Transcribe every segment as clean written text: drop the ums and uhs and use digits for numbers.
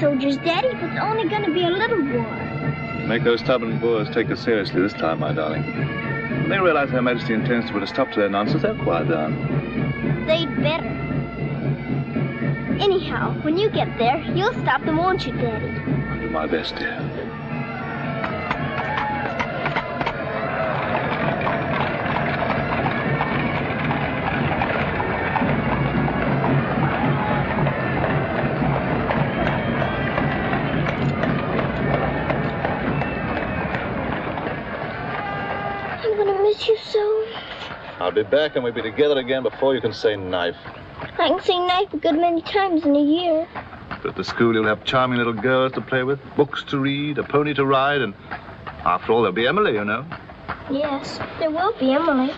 soldiers, Daddy, but it's only going to be a little war. Make those stubborn Boers take us seriously this time, my darling. When they realize Her Majesty intends to put a stop to their nonsense, they'll quiet down. They'd better. Anyhow, when you get there, you'll stop them, won't you, Daddy? I'll do my best, dear. I'm going to miss you so. I'll be back and we'll be together again before you can say knife. I can say knife a good many times in a year. But at the school you'll have charming little girls to play with, books to read, a pony to ride, and after all, there'll be Emily, you know. Yes, there will be Emily.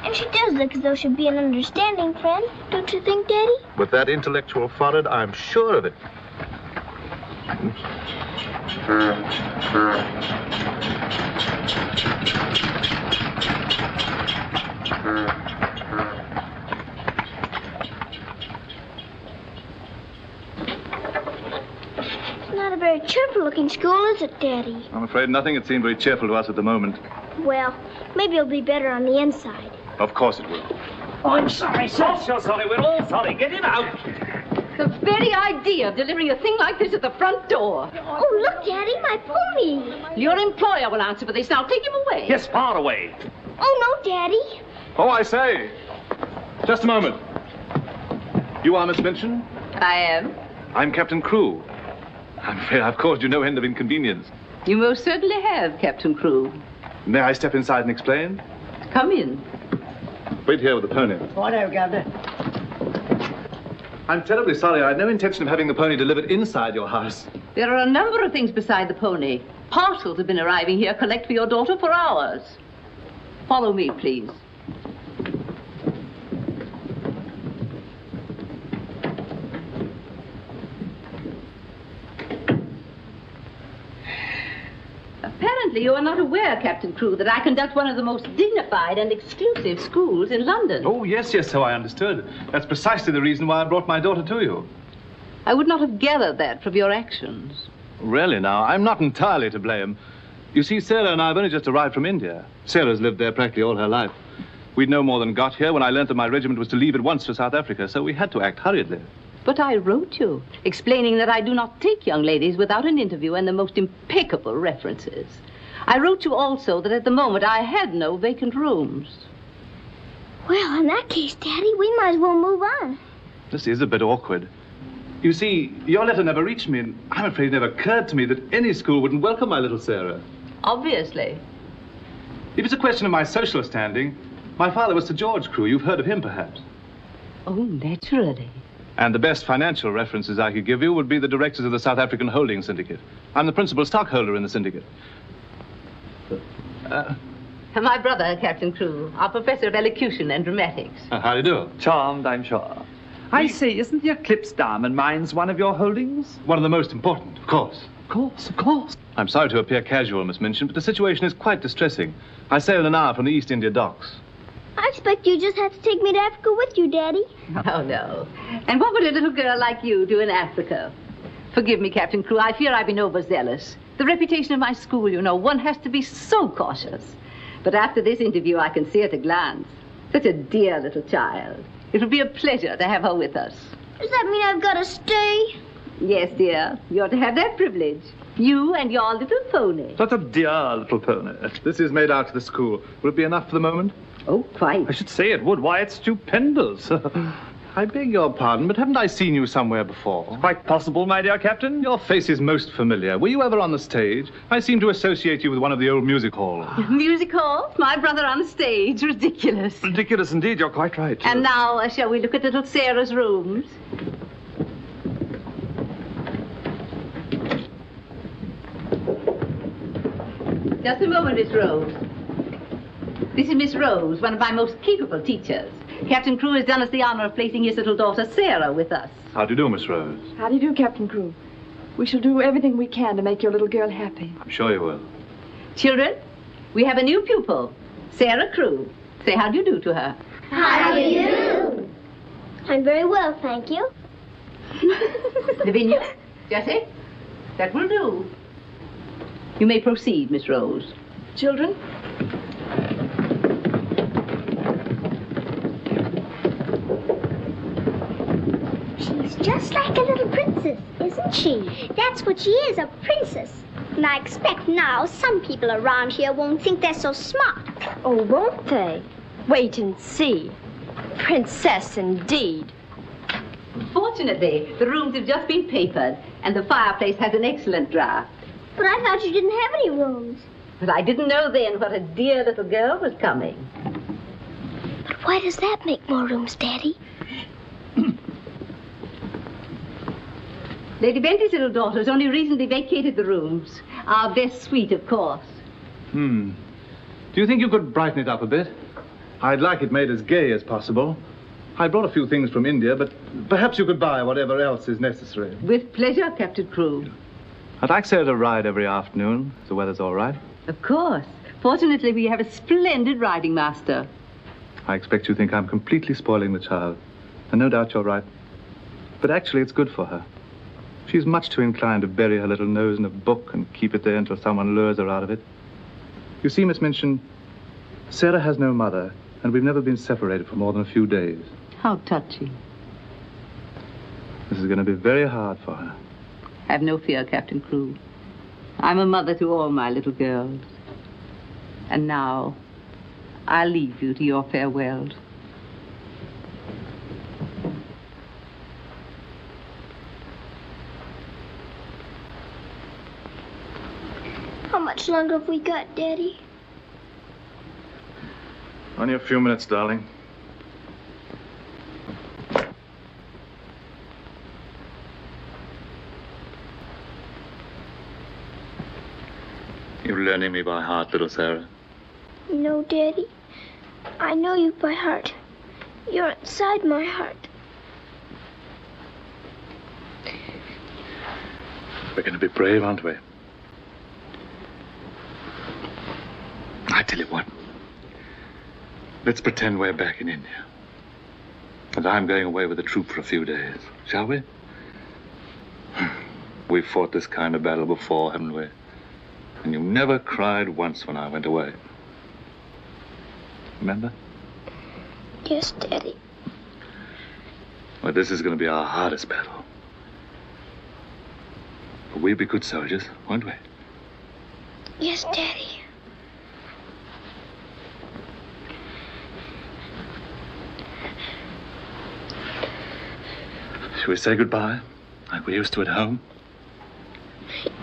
And she does look as though she'd be an understanding friend, don't you think, Daddy? With that intellectual forehead, I'm sure of it. Not a very cheerful-looking school, is it, Daddy? I'm afraid nothing had seemed very cheerful to us at the moment. Well, maybe it'll be better on the inside. Of course it will. Oh, I'm sorry, sir. So sorry. We're all sorry. Get him out. The very idea of delivering a thing like this at the front door. Oh, look, Daddy, my pony. Your employer will answer for this. Now take him away. Yes, far away. Oh, no, Daddy. Oh, I say. Just a moment. You are Miss Minchin? I am. I'm Captain Crewe. I'm afraid I've caused you no end of inconvenience. You most certainly have, Captain Crewe. May I step inside and explain? Come in. Wait here with the pony. Whatever, Governor. I'm terribly sorry. I had no intention of having the pony delivered inside your house. There are a number of things beside the pony. Parcels have been arriving here, collect for your daughter for hours. Follow me, please. Apparently, you are not aware, Captain Crewe, that I conduct one of the most dignified and exclusive schools in London. Oh, yes, so I understood. That's precisely the reason why I brought my daughter to you. I would not have gathered that from your actions. Really, now, I'm not entirely to blame. You see, Sara and I have only just arrived from India. Sara's lived there practically all her life. We'd no more than got here when I learnt that my regiment was to leave at once for South Africa, so we had to act hurriedly. But I wrote you, explaining that I do not take young ladies without an interview and the most impeccable references. I wrote you also that at the moment I had no vacant rooms. Well, in that case, Daddy, we might as well move on. This is a bit awkward. You see, your letter never reached me, and I'm afraid it never occurred to me that any school wouldn't welcome my little Sara. Obviously. If it's a question of my social standing, my father was Sir George Crewe. You've heard of him, perhaps. Oh, naturally. And the best financial references I could give you would be the directors of the South African Holding Syndicate. I'm the principal stockholder in the syndicate. My brother, Captain Crewe, our professor of elocution and dramatics. How do you do? Charmed, I'm sure. I say, isn't the Eclipse Diamond Mines one of your holdings? One of the most important, of course. Of course. I'm sorry to appear casual, Miss Minchin, but the situation is quite distressing. I sail in an hour from the East India docks. I expect you just have to take me to Africa with you, Daddy. Oh, no. And what would a little girl like you do in Africa? Forgive me, Captain Crewe. I fear I've been overzealous. The reputation of my school, you know, one has to be so cautious. But after this interview, I can see at a glance. Such a dear little child. It would be a pleasure to have her with us. Does that mean I've got to stay? Yes, dear. You're to have that privilege. You and your little pony. What a dear little pony. This is made out to the school. Will it be enough for the moment? Oh, quite. I should say it would. Why, it's stupendous. I beg your pardon, but haven't I seen you somewhere before? Quite possible, my dear Captain. Your face is most familiar. Were you ever on the stage? I seem to associate you with one of the old music halls. Music hall? My brother on the stage. Ridiculous. Ridiculous indeed. You're quite right. And now, shall we look at little Sara's rooms? Just a moment, Miss Rose. This is Miss Rose, one of my most capable teachers. Captain Crewe has done us the honor of placing his little daughter, Sara, with us. How do you do, Miss Rose? How do you do, Captain Crewe? We shall do everything we can to make your little girl happy. I'm sure you will. Children, we have a new pupil, Sara Crewe. Say how do you do to her. How do you do? I'm very well, thank you. Lavinia, Jessie, that will do. You may proceed, Miss Rose. Children? She's just like a little princess, isn't she? That's what she is, a princess. And I expect now some people around here won't think they're so smart. Oh, won't they? Wait and see. Princess, indeed. Fortunately, the rooms have just been papered, and the fireplace has an excellent draft. But I thought you didn't have any rooms. But I didn't know then what a dear little girl was coming. But why does that make more rooms, Daddy? Lady Bentley's little daughter has only recently vacated the rooms. Our best suite, of course. Do you think you could brighten it up a bit? I'd like it made as gay as possible. I brought a few things from India, but perhaps you could buy whatever else is necessary. With pleasure, Captain Crewe. I'd like Sarah to ride every afternoon, if the weather's all right. Of course. Fortunately, we have a splendid riding master. I expect you think I'm completely spoiling the child. And no doubt you're right. But actually, it's good for her. She's much too inclined to bury her little nose in a book and keep it there until someone lures her out of it. You see, Miss Minchin, Sarah has no mother, and we've never been separated for more than a few days. How touching. This is going to be very hard for her. Have no fear, Captain Crewe. I'm a mother to all my little girls. And now, I'll leave you to your farewells. How much longer have we got, Daddy? Only a few minutes, darling. You're learning me by heart, little Sara. No, Daddy. I know you by heart. You're inside my heart. We're going to be brave, aren't we? I tell you what. Let's pretend we're back in India. And I'm going away with the troop for a few days. Shall we? We've fought this kind of battle before, haven't we? And you never cried once when I went away. Remember? Yes, Daddy. Well, this is going to be our hardest battle. But we'll be good soldiers, won't we? Yes, Daddy. Shall we say goodbye, like we used to at home?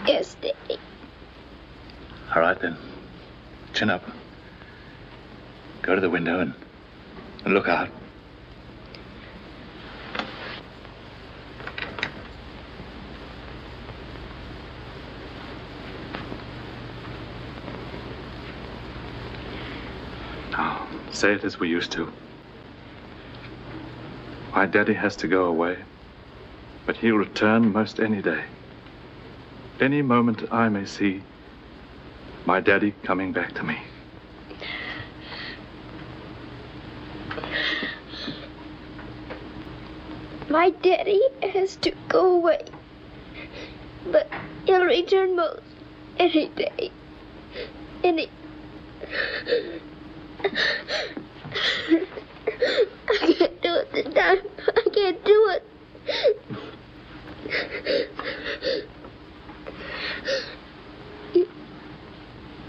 Yes, Daddy. All right, then. Chin up. Go to the window and look out. Now, say it as we used to. My daddy has to go away, but he'll return most any day. Any moment I may see my daddy coming back to me. My daddy has to go away, but he'll return most any day. I can't do it this time. I can't do it.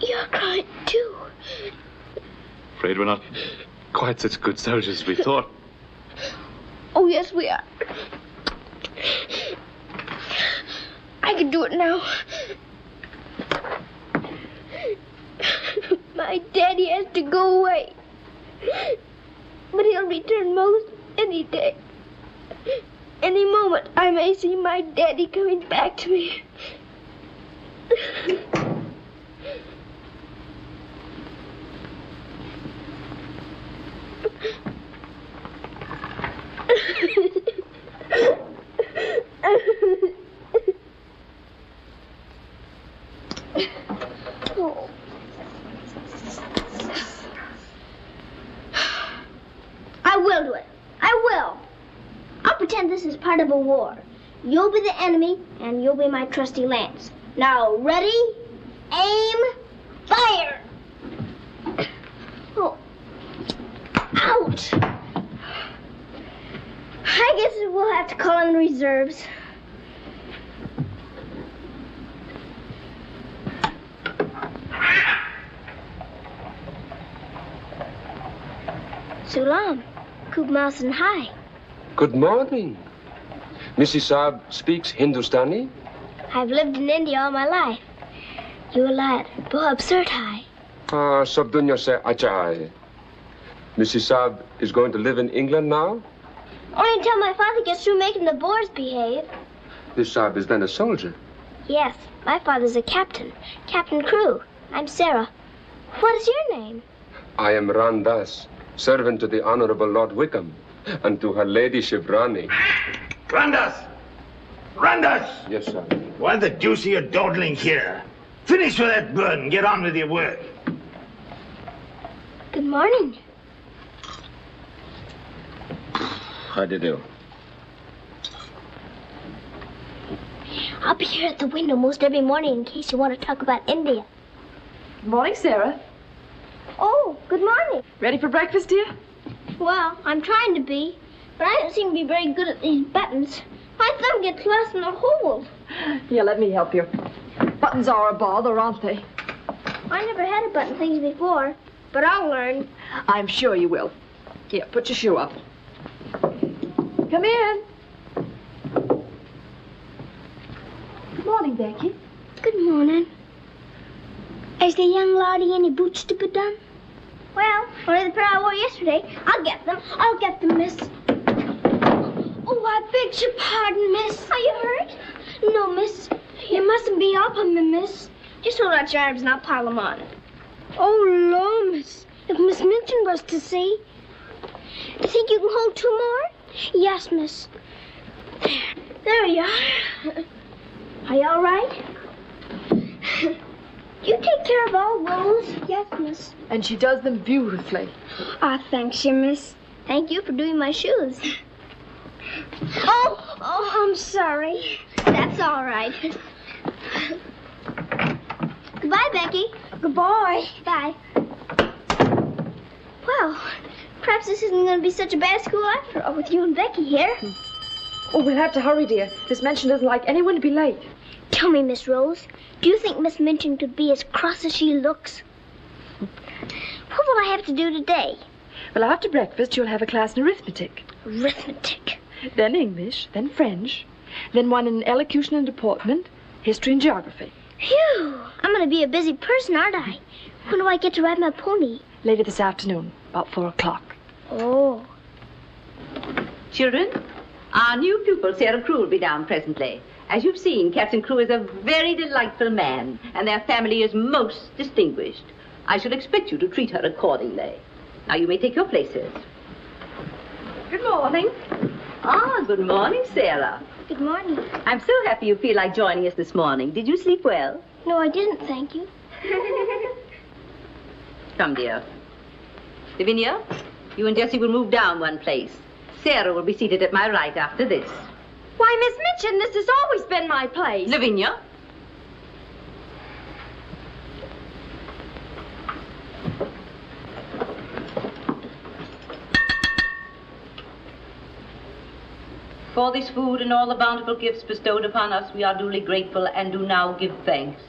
You're crying too. Afraid we're not quite such good soldiers as we thought. Oh, yes, we are. I can do it now. My daddy has to go away, but he'll return most any day. Any moment, I may see my daddy coming back to me. Oh. I will do it. I will. I'll pretend this is part of a war. You'll be the enemy, and you'll be my trusty lance. Now, ready, aim, fire! Oh. Ouch! I guess we'll have to call in reserves. Sulam, Kub Mouse and Hi. Good morning. Mrs. Saab speaks Hindustani? I've lived in India all my life. You lad, Bob Surtai. Ah, sab dunya se acha hai. Mrs. Saab is going to live in England now? Only until my father gets through making the Boers behave. This Saab is then a soldier. Yes, my father's a captain. Captain Crewe. I'm Sara. What is your name? I am Randas, servant to the Honorable Lord Wickham, and to her ladyship Rani. Randas! Randas! Yes, sir. Why the deuce are you dawdling here? Finish with that bird and get on with your work. Good morning. How do you do? I'll be here at the window most every morning in case you want to talk about India. Good morning, Sarah. Oh, good morning. Ready for breakfast, dear? Well, I'm trying to be, but I don't seem to be very good at these buttons. My thumb gets lost in the hole. Here, let me help you. Buttons are a bother, aren't they? I never had to button things before, but I'll learn. I'm sure you will. Here, put your shoe up. Come in. Good morning, Becky. Good morning. Is the young laddie any boots to put on? Well, only the pair I wore yesterday. I'll get them. I'll get them, miss. Oh, I beg your pardon, miss. Are you hurt? No, miss. You mustn't be up on me, miss. Just hold out your arms and I'll pile them on. Oh, Lord, miss. If Miss Minchin was to see. Do you think you can hold two more? Yes, miss. There you are. Are you all right? You take care of all those? Yes, miss. And she does them beautifully. Ah, thanks, you, miss. Thank you for doing my shoes. Oh, I'm sorry. That's all right. Goodbye, Becky. Goodbye. Bye. Well, perhaps this isn't going to be such a bad school after all with you and Becky here. Oh, we'll have to hurry, dear. Miss Minchin doesn't like anyone to be late. Tell me, Miss Rose, do you think Miss Minchin could be as cross as she looks? What will I have to do today? Well, after breakfast, you'll have a class in arithmetic. Arithmetic. Then English, then French, then one in elocution and deportment, history and geography. Phew! I'm going to be a busy person, aren't I? When do I get to ride my pony? Later this afternoon, about 4 o'clock. Oh. Children, our new pupil, Sarah Crewe, will be down presently. As you've seen, Captain Crewe is a very delightful man, and their family is most distinguished. I shall expect you to treat her accordingly. Now, you may take your places. Good morning. Ah, good morning, Sarah. Good morning. I'm so happy you feel like joining us this morning. Did you sleep well? No, I didn't, thank you. Come, dear. Lavinia, you and Jessie will move down one place. Sarah will be seated at my right after this. Why, Miss Minchin, this has always been my place. Lavinia. For this food and all the bountiful gifts bestowed upon us, we are duly grateful and do now give thanks.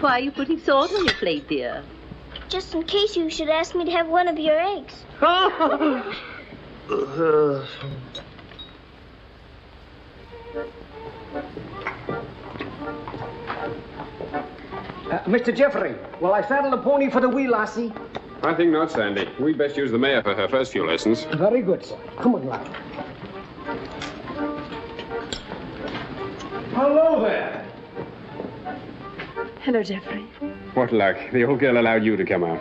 Why are you putting salt on your plate, dear? Just in case you should ask me to have one of your eggs. Mr. Geoffrey, will I saddle the pony for the wee lassie? I think not, Sandy. We'd best use the mare for her first few lessons. Very good, sir. Come on, lad. Hello there. Hello, Geoffrey. What luck. The old girl allowed you to come out.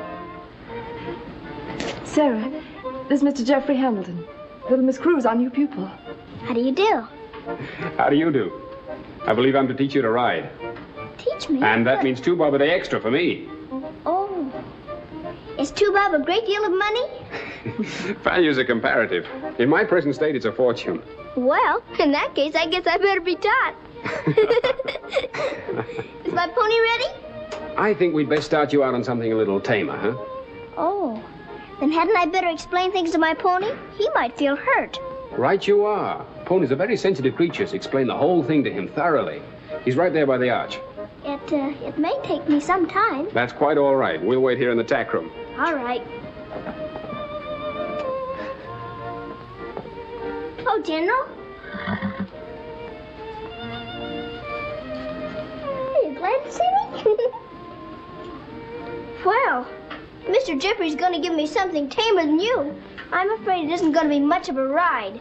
Sarah, this is Mr. Geoffrey Hamilton. Little Miss Crewe's our new pupil. How do you do? How do you do? I believe I'm to teach you to ride. Teach me. And that means 2 bob a day extra for me. Is 2 bob a great deal of money? Values are comparative. In my present state, it's a fortune. Well, in that case, I guess I better be taught. Is my pony ready? I think we'd best start you out on something a little tamer, huh? Oh, then hadn't I better explain things to my pony? He might feel hurt. Right you are. Ponies are very sensitive creatures. Explain the whole thing to him thoroughly. He's right there by the arch. It may take me some time. That's quite all right. We'll wait here in the tack room. All right. Oh, General. Are you glad to see me? Well, Mr. Geoffrey's going to give me something tamer than you. I'm afraid it isn't going to be much of a ride.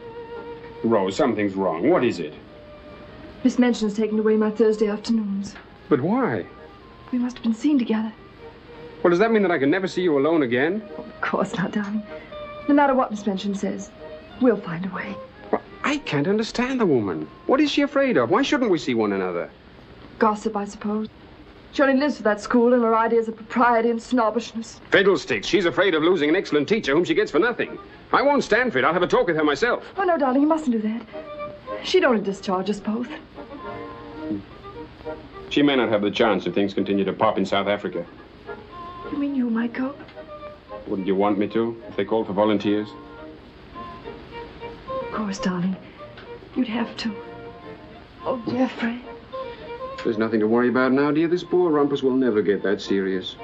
Rose, something's wrong. What is it? Miss Minchin has taken away my Thursday afternoons. But why? We must have been seen together. Well, does that mean that I can never see you alone again? Of course not, darling. No matter what Miss Minchin says, we'll find a way. Well, I can't understand the woman. What is she afraid of? Why shouldn't we see one another? Gossip, I suppose. She only lives for that school and her ideas of propriety and snobbishness. Fiddlesticks. She's afraid of losing an excellent teacher whom she gets for nothing. I won't stand for it. I'll have a talk with her myself. Oh, no, darling, you mustn't do that. She'd only discharge us both. She may not have the chance if things continue to pop in South Africa. You mean you might go? Wouldn't you want me to, if they called for volunteers? Of course, darling. You'd have to. Oh, Geoffrey. There's nothing to worry about now, dear. This poor rumpus will never get that serious.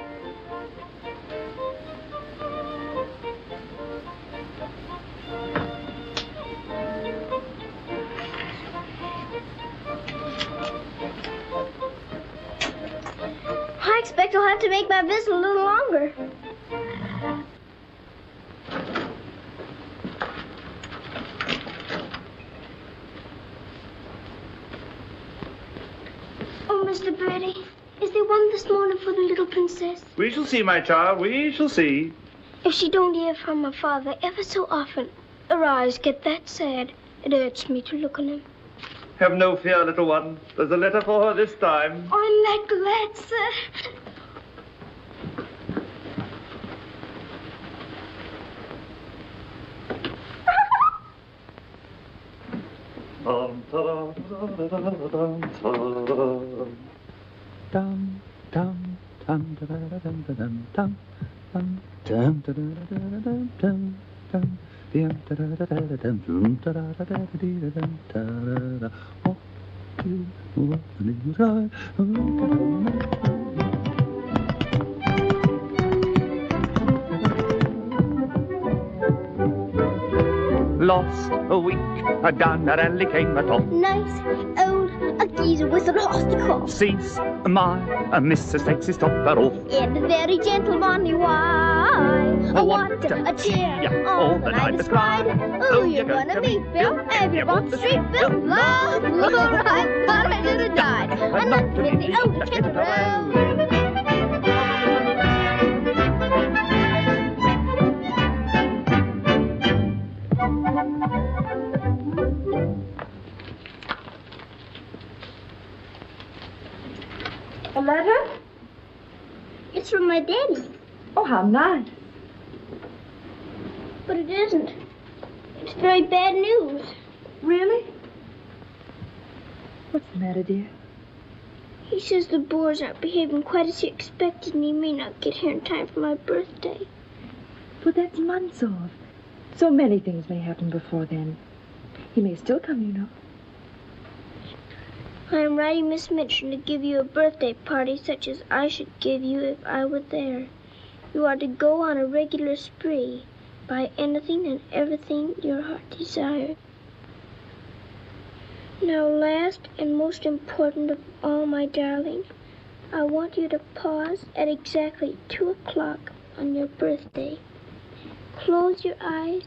I expect I'll have to make my visit a little longer. Oh, Mr. Bertie, is there one this morning for the little princess? We shall see, my child. We shall see. If she don't hear from her father ever so often, her eyes get that sad. It hurts me to look on them. Have no fear, little one. There's a letter for her this time. Oh, I'm that glad, sir. Lost a week, down the rally came a top. Nice old a geezer with an horse to call. Sees my Mrs. takes his topper off. In a very gentlemanly way. What a cheer all the night is cried. Oh, you're gonna meet Bill, and you're on the street, Bill. Love, right, but I didn't die. I'm not in the old Kent Road. A letter? It's from my daddy. Oh, how nice. But it isn't. It's very bad news. Really? What's the matter, dear? He says the Boers aren't behaving quite as he expected, and he may not get here in time for my birthday. But that's months off. So many things may happen before then. He may still come, you know. I am writing Miss Minchin to give you a birthday party such as I should give you if I were there. You are to go on a regular spree, buy anything and everything your heart desires. Now, last and most important of all, my darling, I want you to pause at exactly 2 o'clock on your birthday. Close your eyes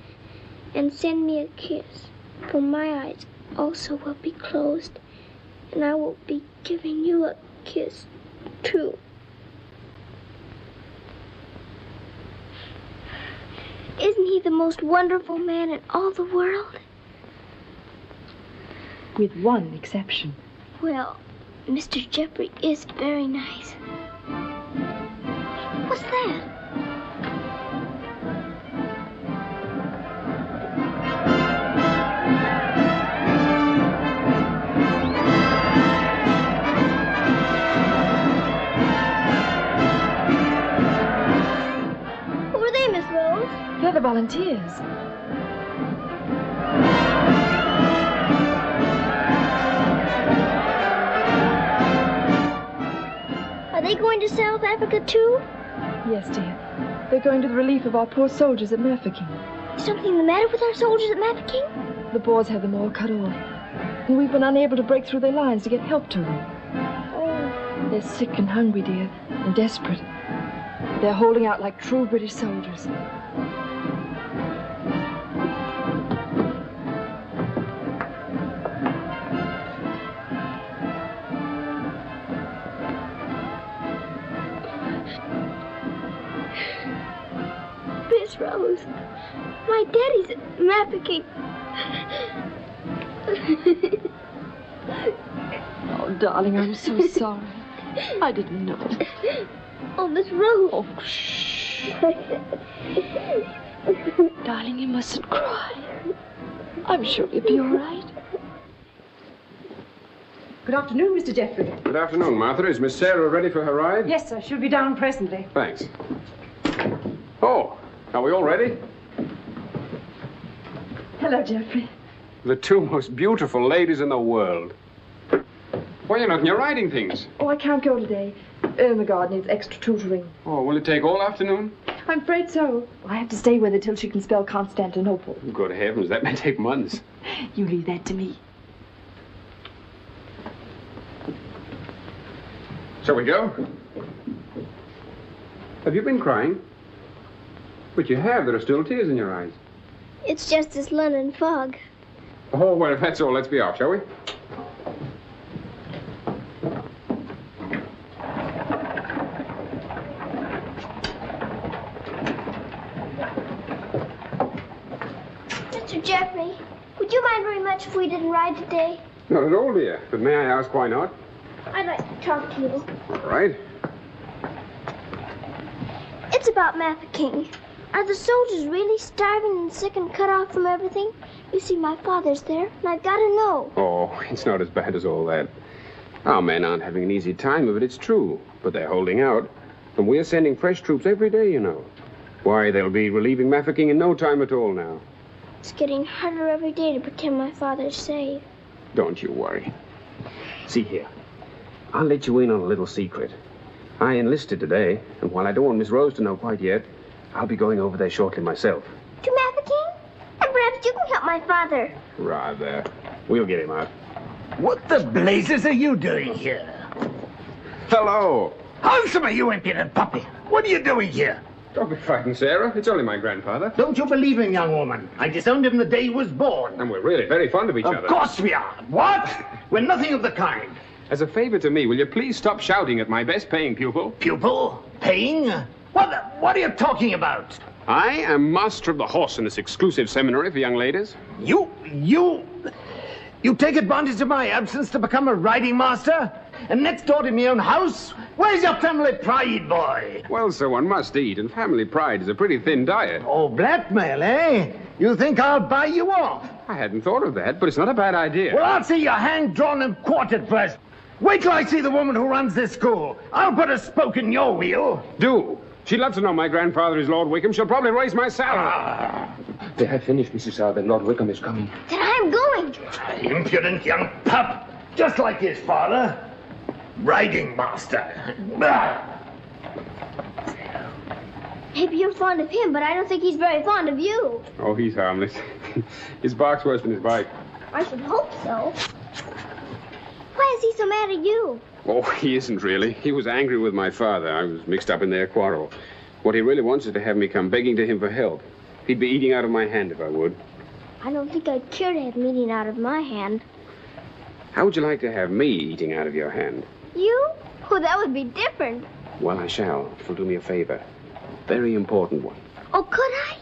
and send me a kiss, for my eyes also will be closed. And I will be giving you a kiss, too. Isn't he the most wonderful man in all the world? With one exception. Well, Mr. Geoffrey is very nice. What's that? volunteers. Are they going to South Africa too? Yes, dear. They're going to the relief of our poor soldiers at Mafeking. Is something the matter with our soldiers at Mafeking? The Boers had them all cut off. And we've been unable to break through their lines to get help to them. Oh. They're sick and hungry, dear, and desperate. They're holding out like true British soldiers. Miss Rose, my daddy's at Mafeking. Oh, darling, I'm so sorry. I didn't know. Oh, Miss Rose. Oh, shh. Darling, you mustn't cry. I'm sure you'll be all right. Good afternoon, Mr. Geoffrey. Good afternoon, Martha. Is Miss Sara ready for her ride? Yes, sir. She'll be down presently. Thanks. Oh, are we all ready? Hello, Geoffrey. The two most beautiful ladies in the world. Why, you're not in your riding things. Oh, I can't go today. Ermengarde needs extra tutoring. Oh, will it take all afternoon? I'm afraid so. I have to stay with her till she can spell Constantinople. Good heavens, that may take months. You leave that to me. Shall we go? Have you been crying? But you have. There are still tears in your eyes. It's just this London fog. Oh, well, if that's all, let's be off, shall we? Mr. Geoffrey, would you mind very much if we didn't ride today? Not at all, dear. But may I ask why not? I'd like to talk to you. All right. It's about Mafeking. Are the soldiers really starving and sick and cut off from everything? You see, my father's there, and I've got to know. Oh, it's not as bad as all that. Our men aren't having an easy time of it, it's true. But they're holding out. And we're sending fresh troops every day, you know. Why, they'll be relieving Mafeking in no time at all now. It's getting harder every day to pretend my father's safe. Don't you worry. See here. I'll let you in on a little secret. I enlisted today, and while I don't want Miss Rose to know quite yet, I'll be going over there shortly myself. To Mafeking? And perhaps you can help my father. Rather. We'll get him out. What the blazes are you doing here? Hello. Handsome, you impudent puppy. What are you doing here? Don't be frightened, Sara. It's only my grandfather. Don't you believe him, young woman? I disowned him the day he was born. And we're really very fond of each other. Of course we are. What? We're nothing of the kind. As a favor to me, will you please stop shouting at my best-paying pupil? Pupil? Paying? What are you talking about? I am master of the horse in this exclusive seminary for young ladies. You take advantage of my absence to become a riding master? And next door to my own house? Where's your family pride, boy? Well, sir, one must eat, and family pride is a pretty thin diet. Oh, blackmail, eh? You think I'll buy you off? I hadn't thought of that, but it's not a bad idea. Well, I'll see you hanged, drawn, and quartered first. Wait till I see the woman who runs this school. I'll put a spoke in your wheel. Do. She'd love to know my grandfather is Lord Wickham. She'll probably raise my salary. They have finished, Mrs. Sara. Lord Wickham is coming. Then I'm going. Impudent young pup. Just like his father. Riding master. Maybe you're fond of him, but I don't think he's very fond of you. Oh, he's harmless. His bark's worse than his bite. I should hope so. Why is he so mad at you? Oh, he isn't really. He was angry with my father. I was mixed up in their quarrel. What he really wants is to have me come begging to him for help. He'd be eating out of my hand if I would. I don't think I'd care to have him eating out of my hand. How would you like to have me eating out of your hand? You? Oh, that would be different. Well, I shall, if you'll do me a favor. Very important one. Oh, could I?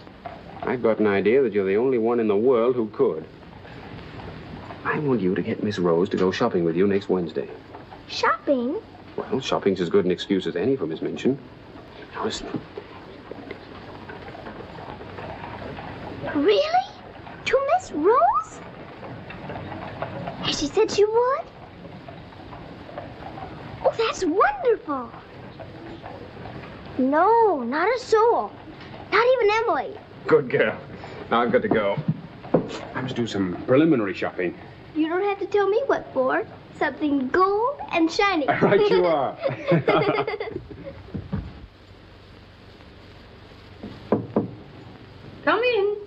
I've got an idea that you're the only one in the world who could. I want you to get Miss Rose to go shopping with you next Wednesday. Shopping? Well, shopping's as good an excuse as any for Miss Minchin. Now, listen. Really? To Miss Rose? Has she said she would? Oh, that's wonderful. No, not a soul. Not even Emily. Good girl. Now I've got to go. I must do some preliminary shopping. You don't have to tell me what for. Something gold and shiny. Right you are. Come in.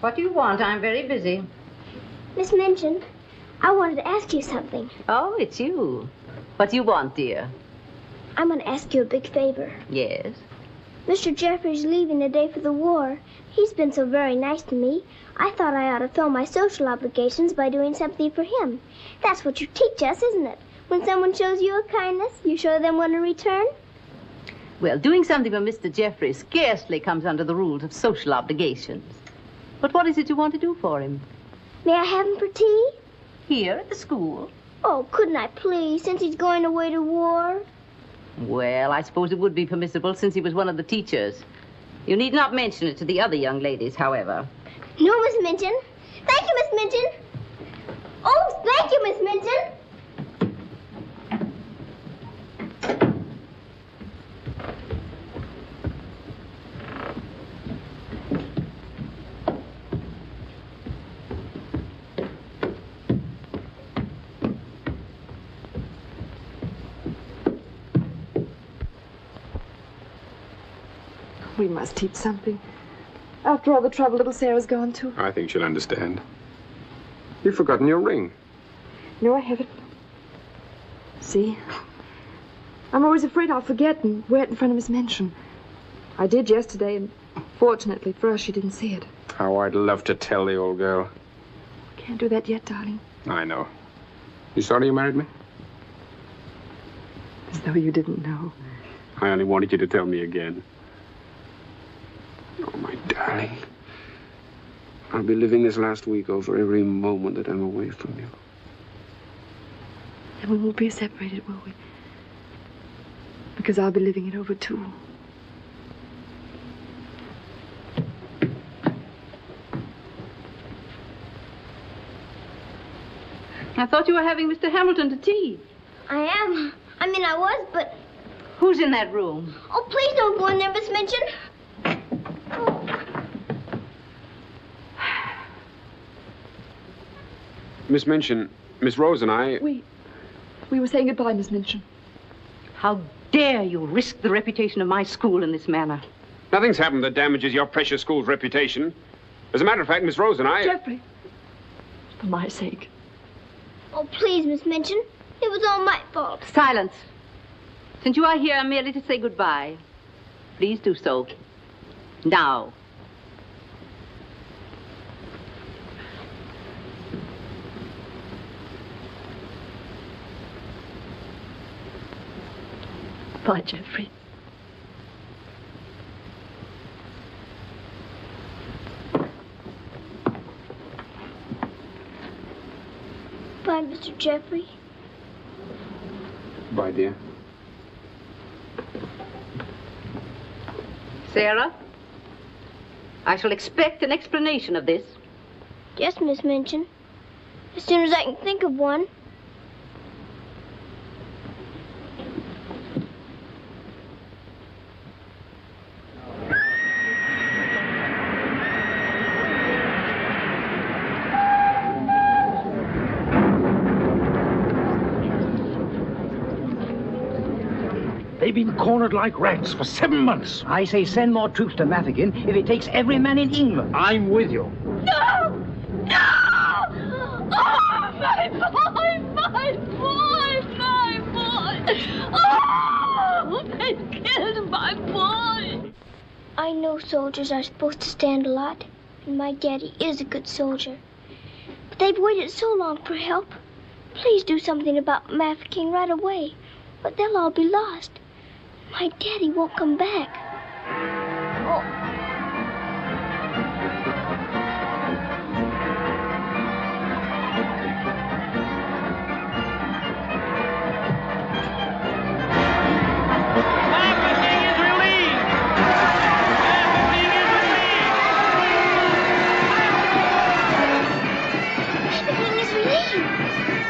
What do you want? I'm very busy. Miss Minchin, I wanted to ask you something. Oh, it's you. What do you want, dear? I'm going to ask you a big favor. Yes? Mr. Geoffrey's leaving the day for the war. He's been so very nice to me. I thought I ought to fill my social obligations by doing something for him. That's what you teach us, isn't it? When someone shows you a kindness, you show them one in return? Well, doing something for Mr. Geoffrey scarcely comes under the rules of social obligations. But what is it you want to do for him? May I have him for tea? Here at the school? Oh, couldn't I please, since he's going away to war? Well, I suppose it would be permissible since he was one of the teachers. You need not mention it to the other young ladies, however. No, Miss Minchin. Thank you, Miss Minchin. Oh, thank you, Miss Minchin. We must teach something. After all the trouble little Sarah's gone to. I think she'll understand. You've forgotten your ring. No, I haven't. See? I'm always afraid I'll forget and wear it in front of Miss Minchin. I did yesterday, and fortunately for us, she didn't see it. How I'd love to tell the old girl. Can't do that yet, darling. I know. You sorry you married me? As though you didn't know. I only wanted you to tell me again. Oh, my darling. I'll be living this last week over every moment that I'm away from you. And we won't be separated, will we? Because I'll be living it over, too. I thought you were having Mr. Hamilton to tea. I am. I mean, I was, but... Who's in that room? Oh, please don't go in there, Miss Minchin. Miss Minchin, Miss Rose and I... We were saying goodbye, Miss Minchin. How dare you risk the reputation of my school in this manner? Nothing's happened that damages your precious school's reputation. As a matter of fact, Miss Rose and I... Geoffrey, for my sake. Oh, please, Miss Minchin. It was all my fault. Silence. Since you are here merely to say goodbye, please do so. Now. Bye, Geoffrey. Bye, Mr. Geoffrey. Bye, dear. Sara, I shall expect an explanation of this. Yes, Miss Minchin. As soon as I can think of one. They've been cornered like rats for 7 months. I say send more troops to Mafeking if it takes every man in England. I'm with you. No! No! Oh, my boy! My boy! My boy! Oh! They killed my boy! I know soldiers are supposed to stand a lot, and my daddy is a good soldier. But they've waited so long for help. Please do something about Mafeking right away, or they'll all be lost. My daddy won't come back. Oh.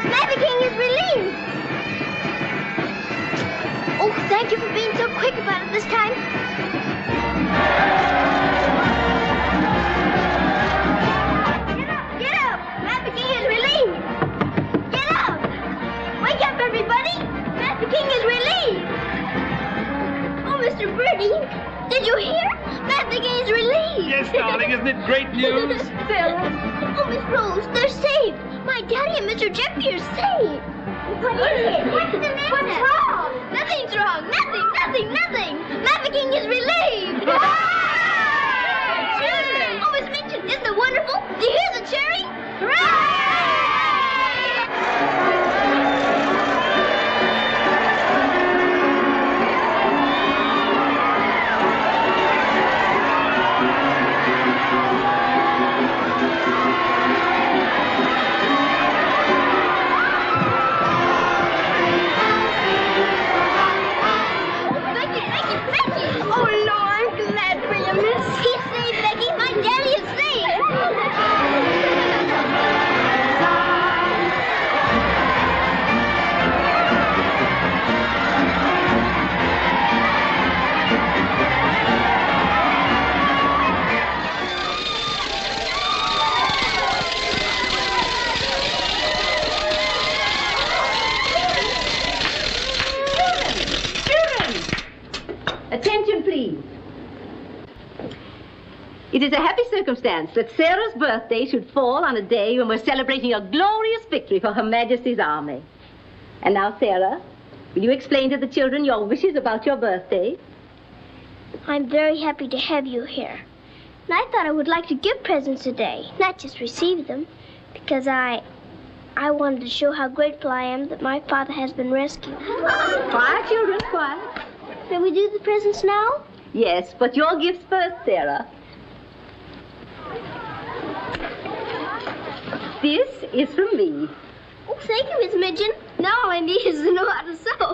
Mafeking is relieved! enough this time. Get up! Master King is relieved! Get up! Wake up, everybody! Master King is relieved! Oh, Mr. Bertie, did you hear? Master King is relieved! Yes, darling, isn't it great news? Sarah! Oh, Miss Rose, they're saved! My daddy and Mr. Geoffrey are saved! What is it? What's the matter? What's wrong? Nothing's wrong! Nothing! Master King is relieved! Children! Oh, Miss Minchin, isn't it wonderful? Do you hear the cheering? Hooray! Attention, please. It is a happy circumstance that Sarah's birthday should fall on a day when we're celebrating a glorious victory for Her Majesty's army. And now, Sarah, will you explain to the children your wishes about your birthday? I'm very happy to have you here. And I thought I would like to give presents today, not just receive them, because I wanted to show how grateful I am that my father has been rescued. Quiet, children, quiet. Can we do the presents now? Yes, but your gifts first, Sarah. This is from me. Oh, thank you, Miss Minchin. Now all I need is to know how to sew.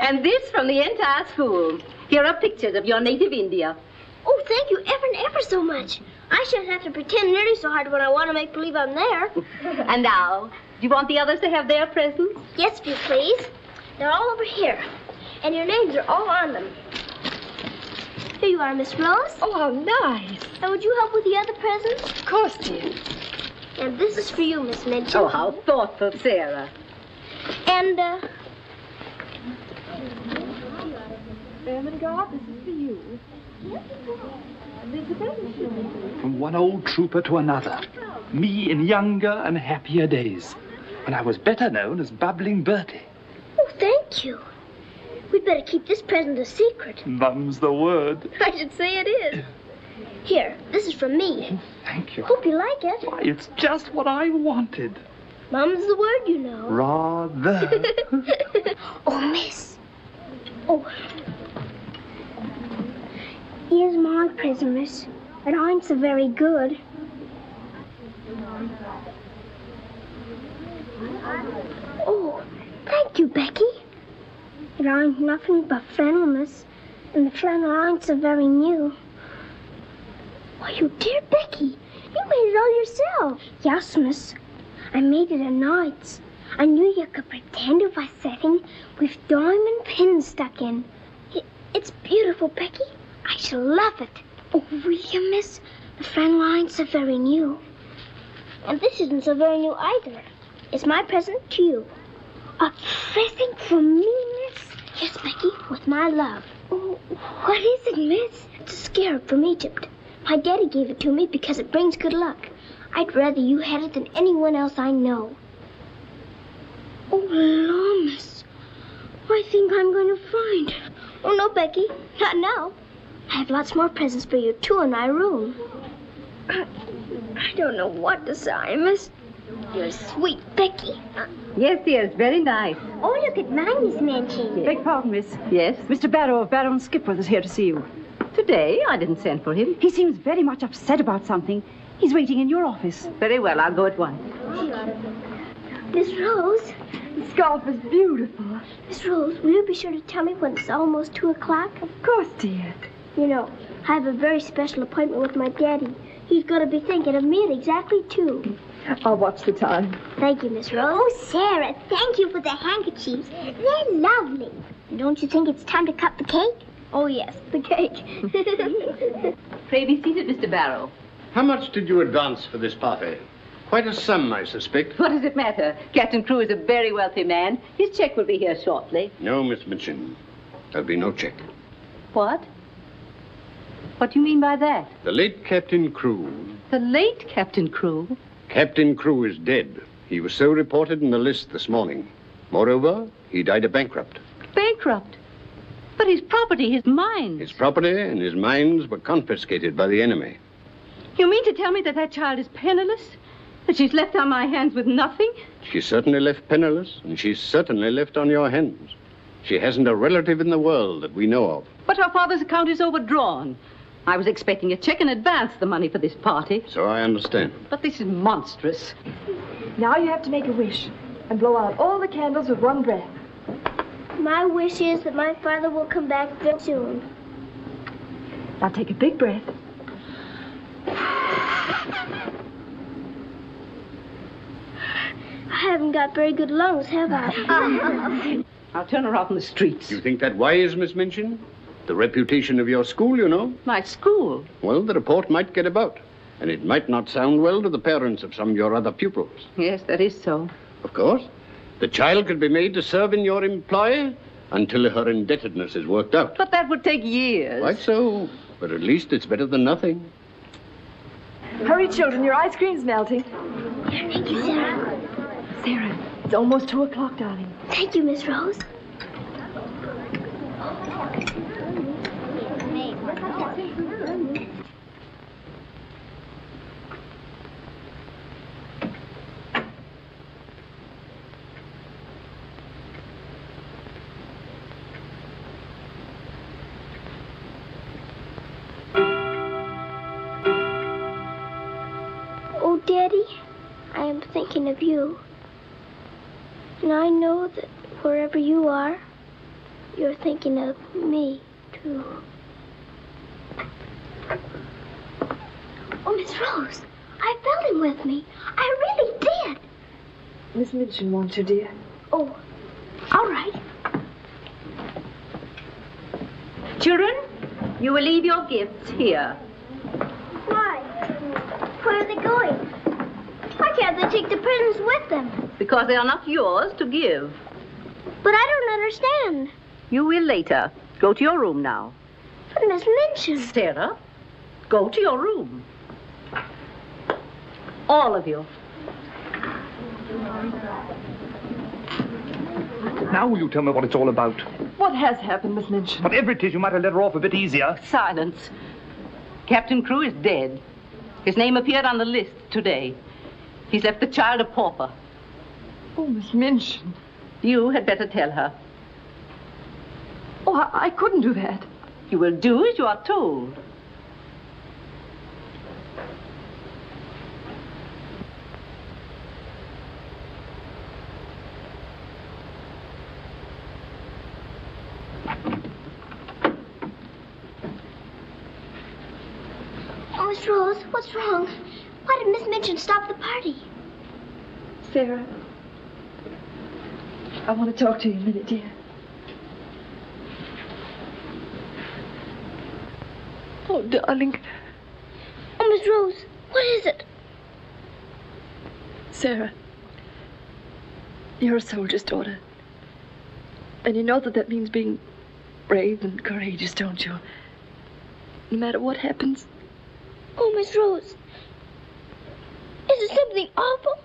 And this from the entire school. Here are pictures of your native India. Oh, thank you ever and ever so much. I shan't have to pretend nearly so hard when I want to make believe I'm there. And now, do you want the others to have their presents? Yes, if you please. They're all over here. And your names are all on them. Here you are, Miss Rose. Oh, how nice. And would you help with the other presents? Of course, dear. And this is for you, Miss Minchin. Oh, how thoughtful, Sarah. And, Ermengarde, this is for you. From one old trooper to another. Me in younger and happier days, when I was better known as Bubbling Bertie. Oh, thank you. We'd better keep this present a secret. Mum's the word. I should say it is. Here, this is from me. Thank you. Hope you like it. Why, it's just what I wanted. Mum's the word, you know. Rather. Oh, miss. Oh. Here's my present, miss. But I'm so very good. Oh, thank you, Becky. But I'm nothing but flannel, miss. And the flannel ain't so very new. Why, you dear Becky, you made it all yourself. Yes, miss. I made it at nights. I knew you could pretend it was setting with diamond pins stuck in. It's beautiful, Becky. I shall love it. Oh, will you, miss? The flannel ain't so very new. And this isn't so very new either. It's my present to you. A present from me, miss? Yes, Becky, with my love. Oh, what is it, miss? It's a scarab from Egypt. My daddy gave it to me because it brings good luck. I'd rather you had it than anyone else I know. Oh, Lord, miss. I think I'm going to find it. Oh, no, Becky. Not now. I have lots more presents for you, too, in my room. I don't know what to say, miss. You're sweet, Becky. Yes, dear, it's very nice. Oh, look at mine, Miss Minchin. Beg pardon, miss. Yes? Mr. Barrow of Barrow and Skipworth is here to see you. Today? I didn't send for him. He seems very much upset about something. He's waiting in your office. Very well, I'll go at once. Miss Rose. The scarf is beautiful. Miss Rose, will you be sure to tell me when it's almost 2 o'clock? Of course, dear. You know, I have a very special appointment with my daddy. He's going to be thinking of me at exactly 2. I'll watch the time. Thank you, Miss Rose. Oh, Sarah, thank you for the handkerchiefs. They're lovely. Don't you think it's time to cut the cake? Oh, yes, the cake. Pray be seated, Mr. Barrow. How much did you advance for this party? Quite a sum, I suspect. What does it matter? Captain Crewe is a very wealthy man. His check will be here shortly. No, Miss Minchin. There'll be no check. What? What do you mean by that? The late Captain Crewe. The late Captain Crewe? Captain Crewe is dead. He was so reported in the list this morning. Moreover, he died a bankrupt. Bankrupt? But his property, his mines. His property and his mines were confiscated by the enemy. You mean to tell me that that child is penniless? That she's left on my hands with nothing? She's certainly left penniless, and she's certainly left on your hands. She hasn't a relative in the world that we know of. But her father's account is overdrawn. I was expecting a check in advance, the money for this party. So I understand. But this is monstrous. Now you have to make a wish and blow out all the candles with one breath. My wish is that my father will come back very soon. Now take a big breath. I haven't got very good lungs, have I? I'll turn her out in the streets. You think that wise, Miss Minchin? The reputation of your school, you know. My school? Well, the report might get about, and it might not sound well to the parents of some of your other pupils. Yes, that is so. Of course. The child could be made to serve in your employ until her indebtedness is worked out. But that would take years. Quite so. But at least it's better than nothing. Hurry, children, your ice cream's melting. Here, thank you, Sarah. Sarah, it's almost 2 o'clock, darling. Thank you, Miss Rose. Oh, Daddy, I am thinking of you. And I know that wherever you are, you're thinking of me, too. Oh, Miss Rose, I felt him with me. I really did. Miss Minchin wants you, dear. Oh, all right. Children, you will leave your gifts here. Why? Where are they going? Why can't they take the presents with them? Because they are not yours to give. But I don't understand. You will later. Go to your room now. But Miss Minchin. Sarah, go to your room. All of you. Now will you tell me what it's all about? What has happened, Miss Minchin? Whatever it is, you might have let her off a bit easier. Silence. Captain Crewe is dead. His name appeared on the list today. He's left the child a pauper. Oh, Miss Minchin. You had better tell her. Oh, I couldn't do that. You will do as you are told. Oh, Miss Rose, what's wrong? Why did Miss Minchin stop the party? Sarah, I want to talk to you a minute, dear. Oh, darling. Oh, Miss Rose, what is it? Sarah, you're a soldier's daughter. And you know that means being brave and courageous, don't you? No matter what happens. Oh, Miss Rose, is it something awful?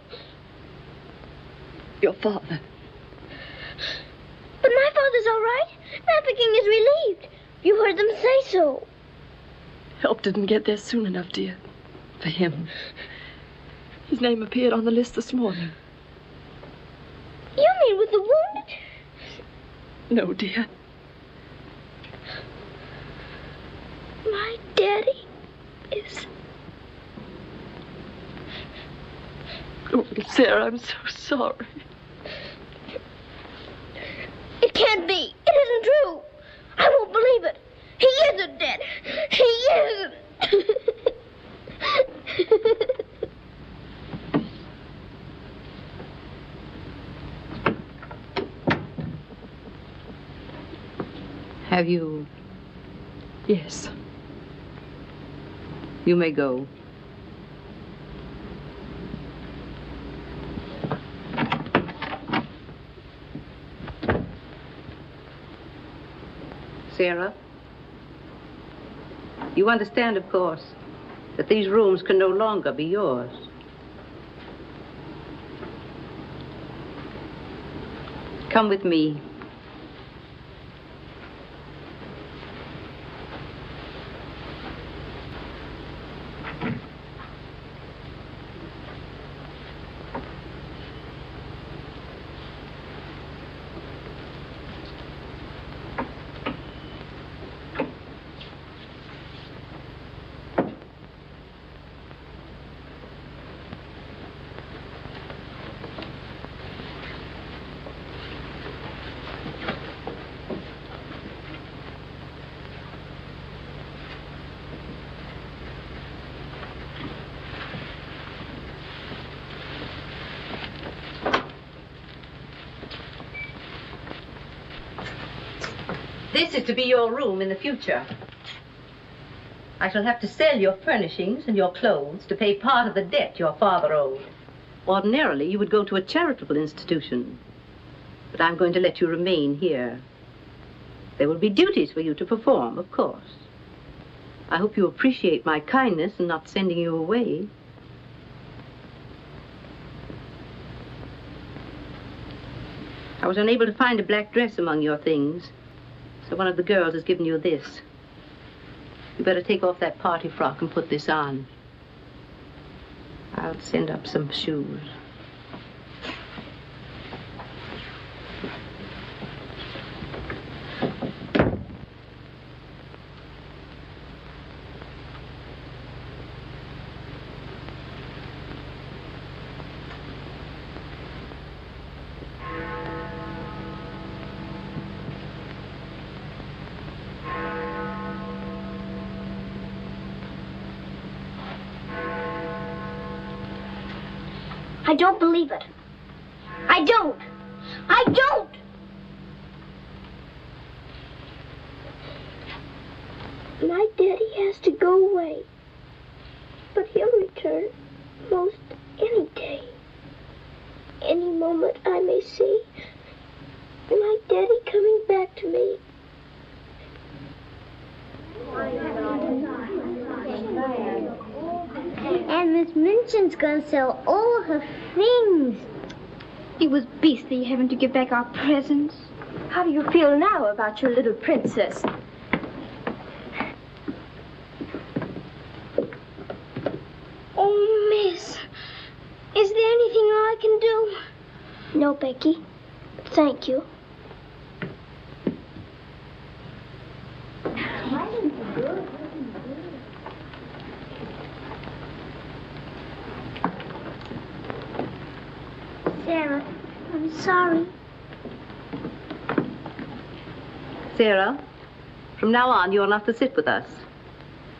Your father. But my father's all right. Trafficking is relieved. You heard them say so. Help didn't get there soon enough, dear. For him. His name appeared on the list this morning. You mean with the wounded? No, dear. My daddy is... Oh, Sarah, I'm so sorry. It can't be. It isn't true. I won't believe it. He isn't dead. He isn't. Have you? Yes. You may go. Sara, you understand, of course, that these rooms can no longer be yours. Come with me. This is to be your room in the future. I shall have to sell your furnishings and your clothes to pay part of the debt your father owed. Ordinarily, you would go to a charitable institution, but I'm going to let you remain here. There will be duties for you to perform, of course. I hope you appreciate my kindness in not sending you away. I was unable to find a black dress among your things, so one of the girls has given you this. You better take off that party frock and put this on. I'll send up some shoes. I don't believe it. I don't. I don't! My daddy has to go away. But he'll return most any day. Any moment I may see my daddy coming back to me. And Miss Minchin's gonna sell all her things. It was beastly having to give back our presents. How do you feel now about your little princess? Oh, Miss, is there anything I can do? No, Becky. Thank you. Sara, I'm sorry. Sara, from now on, you're not to sit with us.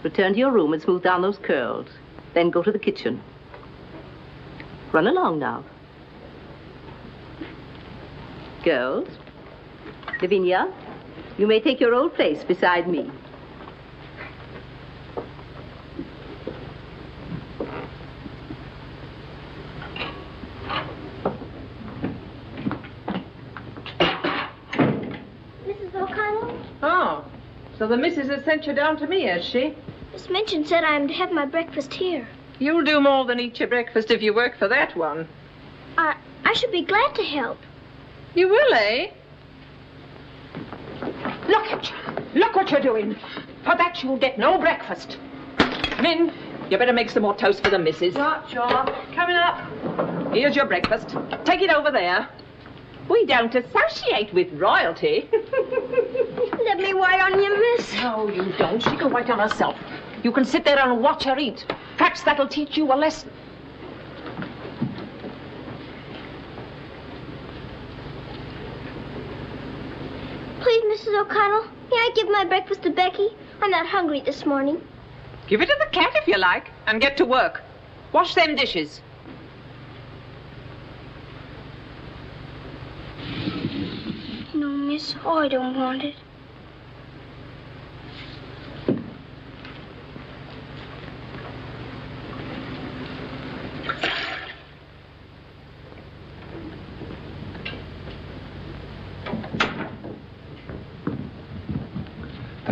Return to your room and smooth down those curls. Then go to the kitchen. Run along now. Girls, Lavinia, you may take your old place beside me. So the missus has sent you down to me, has she? Miss Minchin said I'm to have my breakfast here. You'll do more than eat your breakfast if you work for that one. I should be glad to help. You will, eh? Look at you. Look what you're doing. For that you'll get no breakfast. Come in. You better make some more toast for the missus. Sure. Coming up. Here's your breakfast. Take it over there. We don't associate with royalty. Let me wait on you, miss. No, you don't. She can wait on herself. You can sit there and watch her eat. Perhaps that'll teach you a lesson. Please, Mrs. O'Connell, may I give my breakfast to Becky? I'm not hungry this morning. Give it to the cat if you like, and get to work. Wash them dishes. No, miss, I don't want it.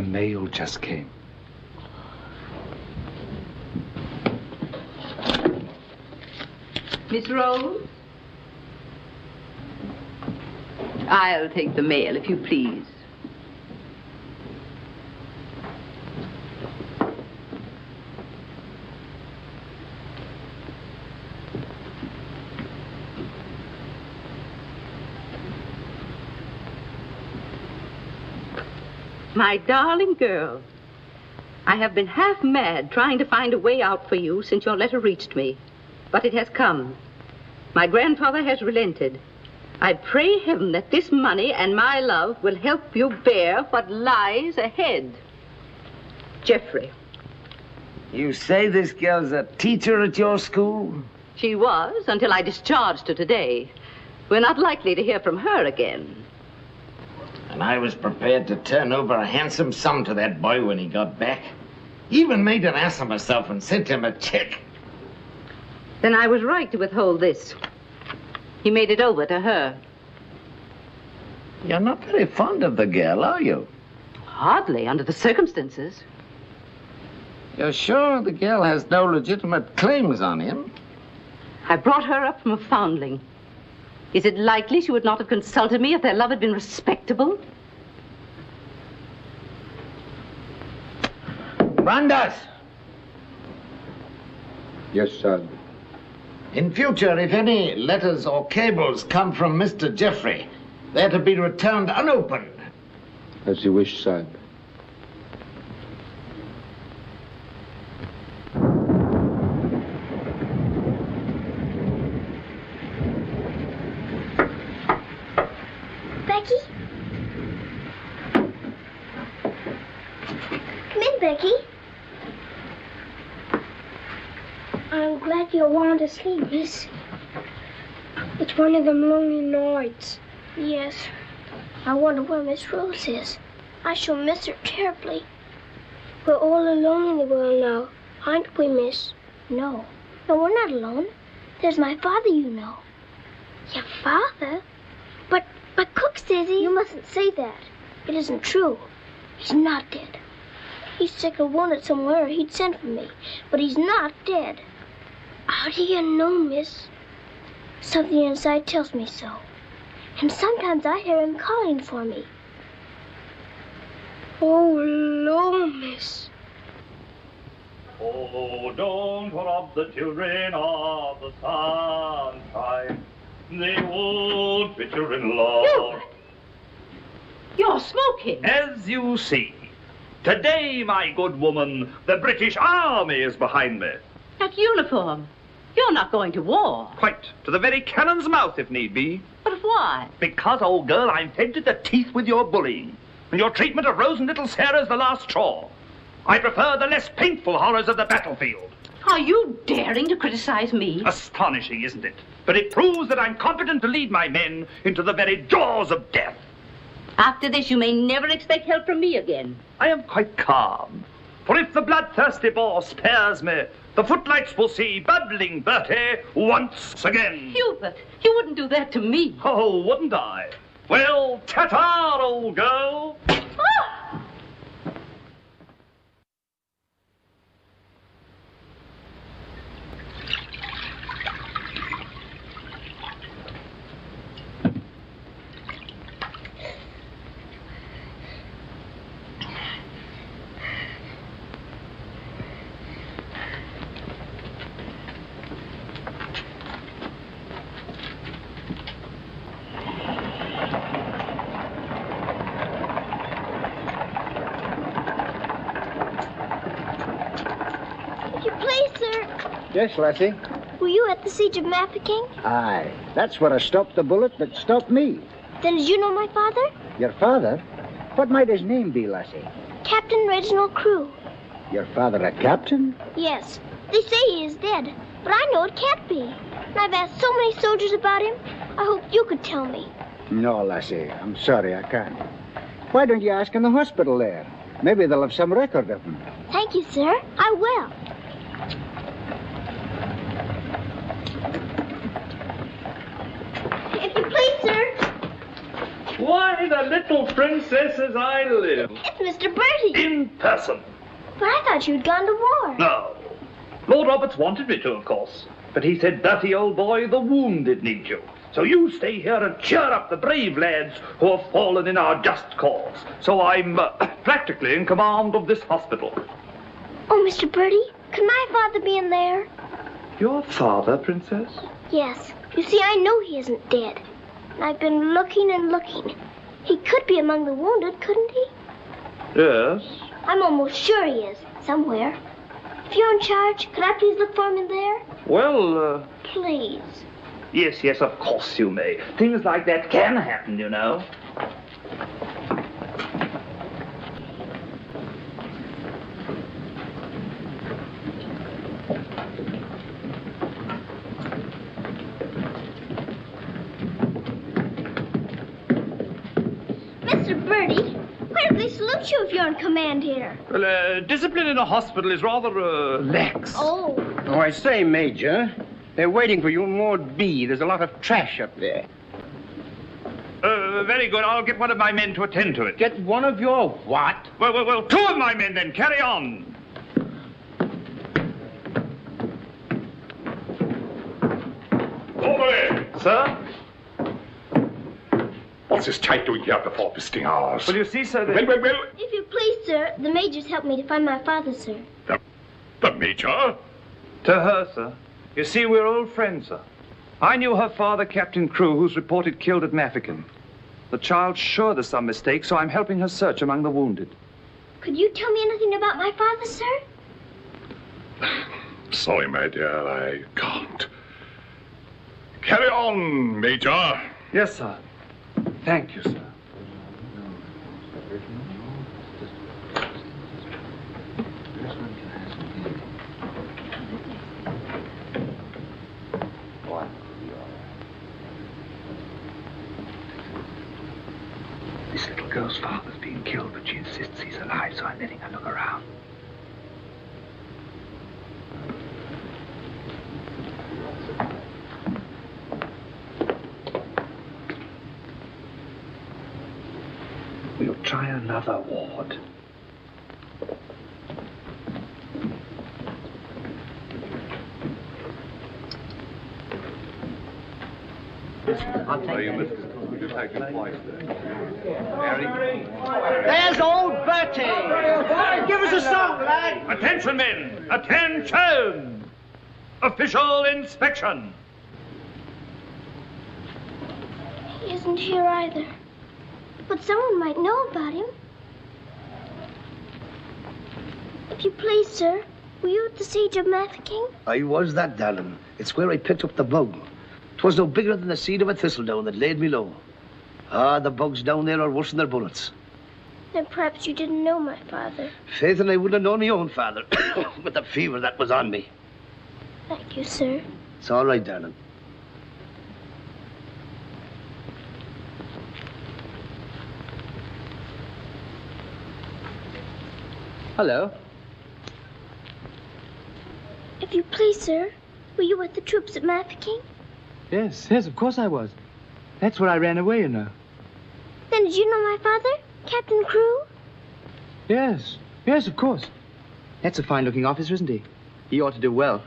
The mail just came. Miss Rose? I'll take the mail, if you please. My darling girl, I have been half mad trying to find a way out for you since your letter reached me. But it has come. My grandfather has relented. I pray heaven that this money and my love will help you bear what lies ahead. Geoffrey. You say this girl's a teacher at your school? She was, until I discharged her today. We're not likely to hear from her again. And I was prepared to turn over a handsome sum to that boy when he got back. Even made an ass of myself and sent him a check. Then I was right to withhold this. He made it over to her. You're not very fond of the girl, are you? Hardly, under the circumstances. You're sure the girl has no legitimate claims on him? I brought her up from a foundling. Is it likely she would not have consulted me if their love had been respectable? Brandas! Yes, sir. In future, if any letters or cables come from Mr. Geoffrey, they're to be returned unopened. As you wish, sir. Becky? Come in, Becky. I'm glad you want to sleep, miss. It's one of them lonely nights. Yes. I wonder where Miss Rose is. I shall miss her terribly. We're all alone in the world now, aren't we, miss? No. No, we're not alone. There's my father, you know. Your father? But Cook says You mustn't say that. It isn't true. He's not dead. He's sick or wounded somewhere, or he'd send for me. But he's not dead. How do you know, miss? Something inside tells me so. And sometimes I hear him calling for me. Oh, Lord, miss. Oh, don't rob the children of the sunshine. They won't fit your in-law. You're smoking. As you see, today, my good woman, the British Army is behind me. That uniform. You're not going to war. Quite. To the very cannon's mouth, if need be. But why? Because, old girl, I'm fed to the teeth with your bullying. And your treatment of Rose and little Sarah's the last straw. I prefer the less painful horrors of the battlefield. Are you daring to criticize me? Astonishing, isn't it? But it proves that I'm competent to lead my men into the very jaws of death. After this, you may never expect help from me again. I am quite calm. For if the bloodthirsty Boer spares me, the footlights will see bubbling Bertie once again. Hubert, you wouldn't do that to me. Oh, wouldn't I? Well, ta-ta, old girl. Yes, lassie? Were you at the siege of Mafeking? Aye. That's where I stopped the bullet that stopped me. Then did you know my father? Your father? What might his name be, lassie? Captain Reginald Crewe. Your father a captain? Yes. They say he is dead, but I know it can't be. And I've asked so many soldiers about him. I hope you could tell me. No, lassie. I'm sorry, I can't. Why don't you ask in the hospital there? Maybe they'll have some record of him. Thank you, sir. I will. Why, the little princess as I live. It's Mr. Bertie. In person. But I thought you'd gone to war. No. Lord Roberts wanted me to, of course. But he said, Bertie, old boy, the wounded need you. So you stay here and cheer up the brave lads who have fallen in our just cause. So I'm practically in command of this hospital. Oh, Mr. Bertie, could my father be in there? Your father, Princess? Yes. You see, I know he isn't dead. And I've been looking and looking. He could be among the wounded, couldn't he? Yes. I'm almost sure he is, somewhere. If you're in charge, could I please look for him in there? Well, Please. Yes, of course you may. Things like that can happen, you know. Mr. Bertie, where do they salute you if you're in command here? Well, discipline in a hospital is rather, lax. Oh. Oh, I say, Major, they're waiting for you in Ward B. There's a lot of trash up there. Very good. I'll get one of my men to attend to it. Get one of your what? Well, two of my men then. Carry on. Over! Sir? What's this chap doing here before visiting hours? Well, you see, sir, Well. If you please, sir, the major's helped me to find my father, sir. The Major? To her, sir. You see, we're old friends, sir. I knew her father, Captain Crewe, who's reported killed at Mafeking. The child's sure there's some mistake, so I'm helping her search among the wounded. Could you tell me anything about my father, sir? Sorry, my dear, I can't. Carry on, Major. Yes, sir. Thank you, sir. This little girl's father's been killed, but she insists he's alive, so I'm letting her look around. We'll try another ward. There's old Bertie. Give us a song, lad. Attention, men! Attention! Official inspection. He isn't here either. But someone might know about him. If you please, sir, were you at the siege of Mafeking? I was that, darling. It's where I picked up the bug. 'Twas no bigger than the seed of a thistledown that laid me low. Ah, the bugs down there are worse than their bullets. Then perhaps you didn't know my father. Faith, and I wouldn't have known my own father with the fever that was on me. Thank you, sir. It's all right, darling. Hello. If you please, sir, were you with the troops at Mafeking? Yes, of course I was. That's where I ran away, you know. Then did you know my father, Captain Crewe? Yes, of course. That's a fine-looking officer, isn't he? He ought to do well.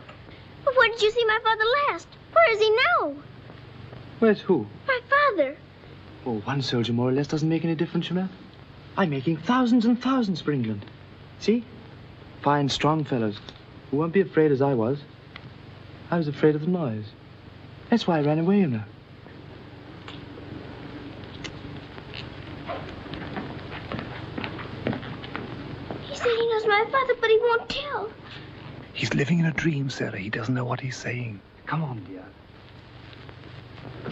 But where did you see my father last? Where is he now? Where's who? My father. Oh, one soldier more or less doesn't make any difference, you know. I'm making thousands and thousands for England. See? Fine, strong fellows who won't be afraid as I was. I was afraid of the noise. That's why I ran away, you know. He said he knows my father, but he won't tell. He's living in a dream, Sarah. He doesn't know what he's saying. Come on, dear.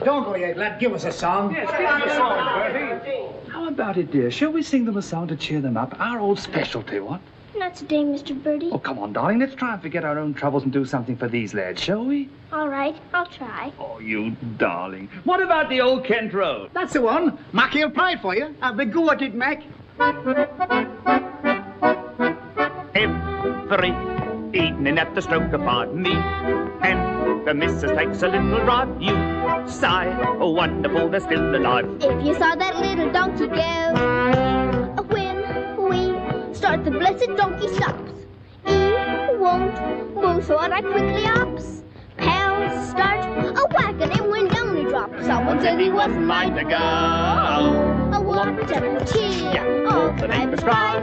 Don't go yet, lad. Give us a song. Yes, give us a song, Bertie. How about it, dear? Shall we sing them a song to cheer them up? Our old specialty, what? Not today, Mr. Bertie. Oh, come on, darling. Let's try and forget our own troubles and do something for these lads, shall we? All right, I'll try. Oh, you darling. What about the old Kent Road? That's the one. Mac, he'll play it for you. Have a go at it, Mac. Every evening at the stroke of me, and The missus takes a little drive. You sigh, oh wonderful, they're still alive. If you saw that little donkey go, when we start, the blessed donkey stops. He won't move, so I quickly hops. Pals start a wagon, and when down he drops. Someone said he wasn't mine to go. A water tea, all the neighbors cry.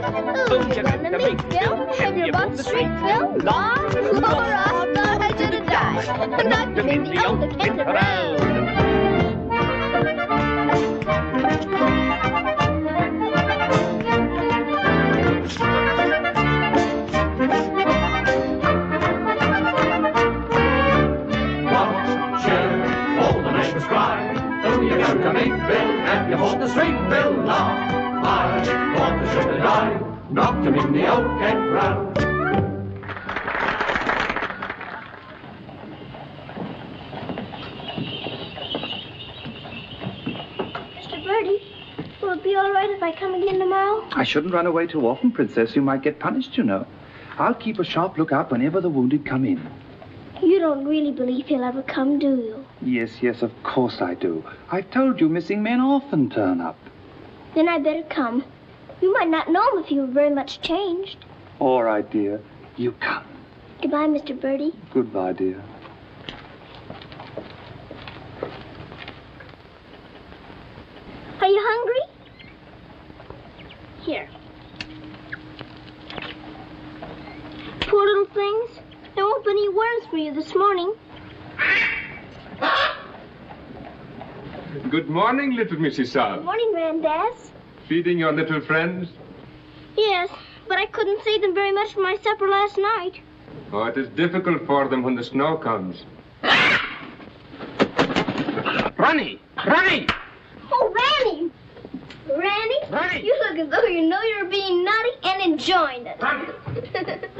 Who's gonna make Bill? Have your butt straight, Bill? Laura, I thought I should have died. And knocked him in the old Kenton Road. To make Bill, and you hold the straight Bill now. I want to shoot and die, knocked him in the old Kent round. Mr. Bertie, will it be all right if I come again tomorrow? I shouldn't run away too often, Princess. You might get punished, you know. I'll keep a sharp lookout whenever the wounded come in. You don't really believe he'll ever come, do you? Yes, of course I do. I've told you missing men often turn up. Then I better come. You might not know him if you were very much changed. All right, dear. You come. Goodbye, Mr. Bertie. Goodbye, dear. Are you hungry? Here. Poor little things. There won't be any worms for you this morning. Good morning, little Mrs. Sara. Good morning, Grandad. Feeding your little friends? Yes, but I couldn't save them very much for my supper last night. Oh, it is difficult for them when the snow comes. Ronnie! Ronnie! Oh, Ranny! Ranny, you look as though you know you're being naughty and enjoying it.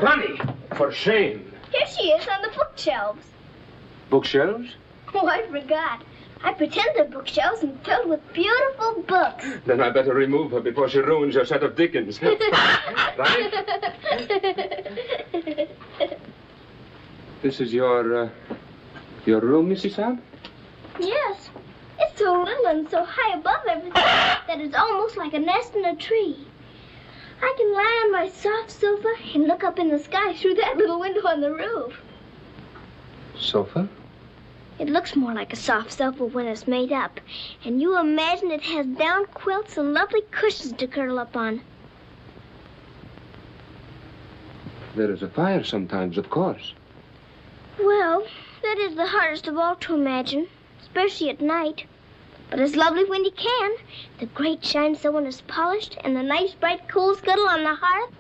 Ronnie! For shame. Here she is on the bookshelves. Bookshelves? Oh, I forgot. I pretend they're bookshelves and filled with beautiful books. Then I better remove her before she ruins your set of Dickens. Ronnie? This is your room, Mrs. Sara? Yes. It's so little and so high above everything that it's almost like a nest in a tree. I can lie on my soft sofa and look up in the sky through that little window on the roof. Sofa? It looks more like a soft sofa when it's made up. And you imagine it has down quilts and lovely cushions to curl up on. There is a fire sometimes, of course. Well, that is the hardest of all to imagine, especially at night. But it's lovely when you can. The grate shines so when it's polished, and the nice bright coal scuttle on the hearth.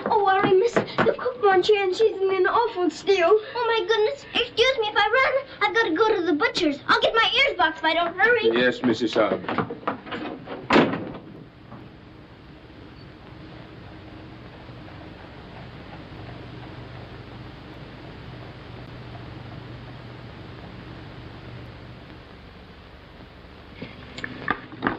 Oh, worry, miss. The cook wants you, and she's in an awful stew. Oh, my goodness. Excuse me if I run. I've got to go to the butcher's. I'll get my ears boxed if I don't hurry. Yes, Mrs. Sara.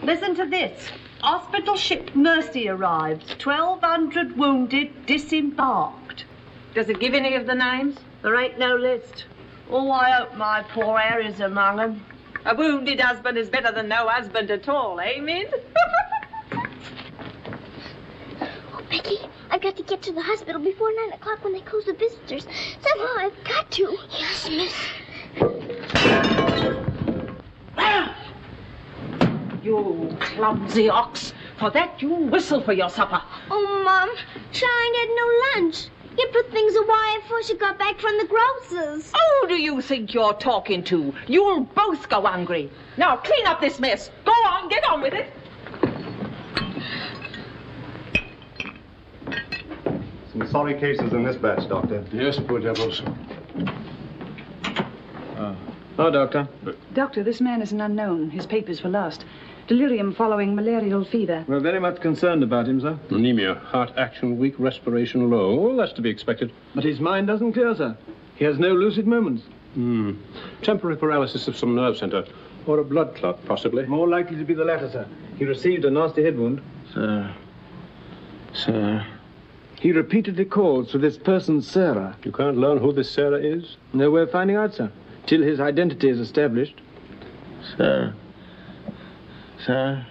Listen to this. Hospital ship Mercy arrives. 1,200 wounded disembarked. Does it give any of the names? There ain't no list. Oh, I hope my poor Harry's among them. A wounded husband is better than no husband at all, eh, Min? Oh, Becky, I've got to get to the hospital before 9 o'clock when they close the visitors. Somehow I've got to. Yes, miss. You clumsy ox. For that, you whistle for your supper. Oh, Mom, Shine had no lunch. You put things away before she got back from the grocer's. Who do you think you're talking to? You'll both go hungry. Now, clean up this mess. Go on, get on with it. Some sorry cases in this batch, Doctor. Yes, poor devils. Oh, Doctor. Doctor, this man is an unknown. His papers were lost. Delirium following malarial fever. We're very much concerned about him, sir. Anemia, heart action weak, respiration low. Well, that's to be expected. But his mind doesn't clear, sir. He has no lucid moments. Temporary paralysis of some nerve center. Or a blood clot, possibly. More likely to be the latter, sir. He received a nasty head wound. Sir. He repeatedly calls for this person, Sara. You can't learn who this Sara is? No way of finding out, sir, till his identity is established. Sara. Sara.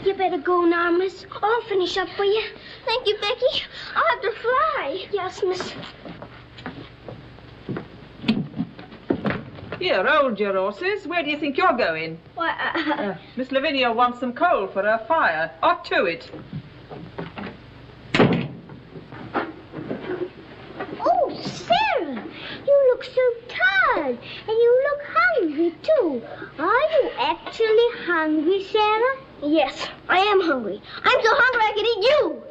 You better go now, miss. I'll finish up for you. Thank you, Becky. I'll have to fly. Yes, miss. Here, hold your horses. Where do you think you're going? Why, Miss Lavinia wants some coal for her fire. Up to it. Oh, Sarah, you look so tired. And you look hungry, too. Are you actually hungry, Sarah? Yes, I am hungry. I'm so hungry I could eat you.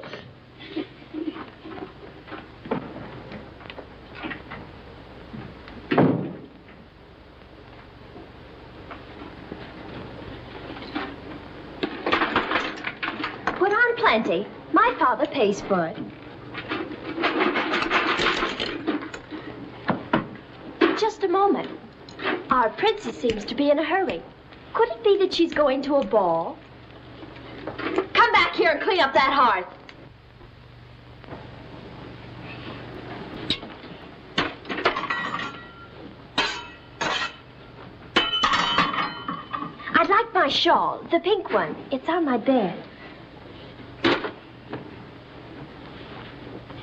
Put on plenty. My father pays for it. Just a moment. Our princess seems to be in a hurry. Could it be that she's going to a ball? Come back here and clean up that hearth. I'd like my shawl, the pink one. It's on my bed.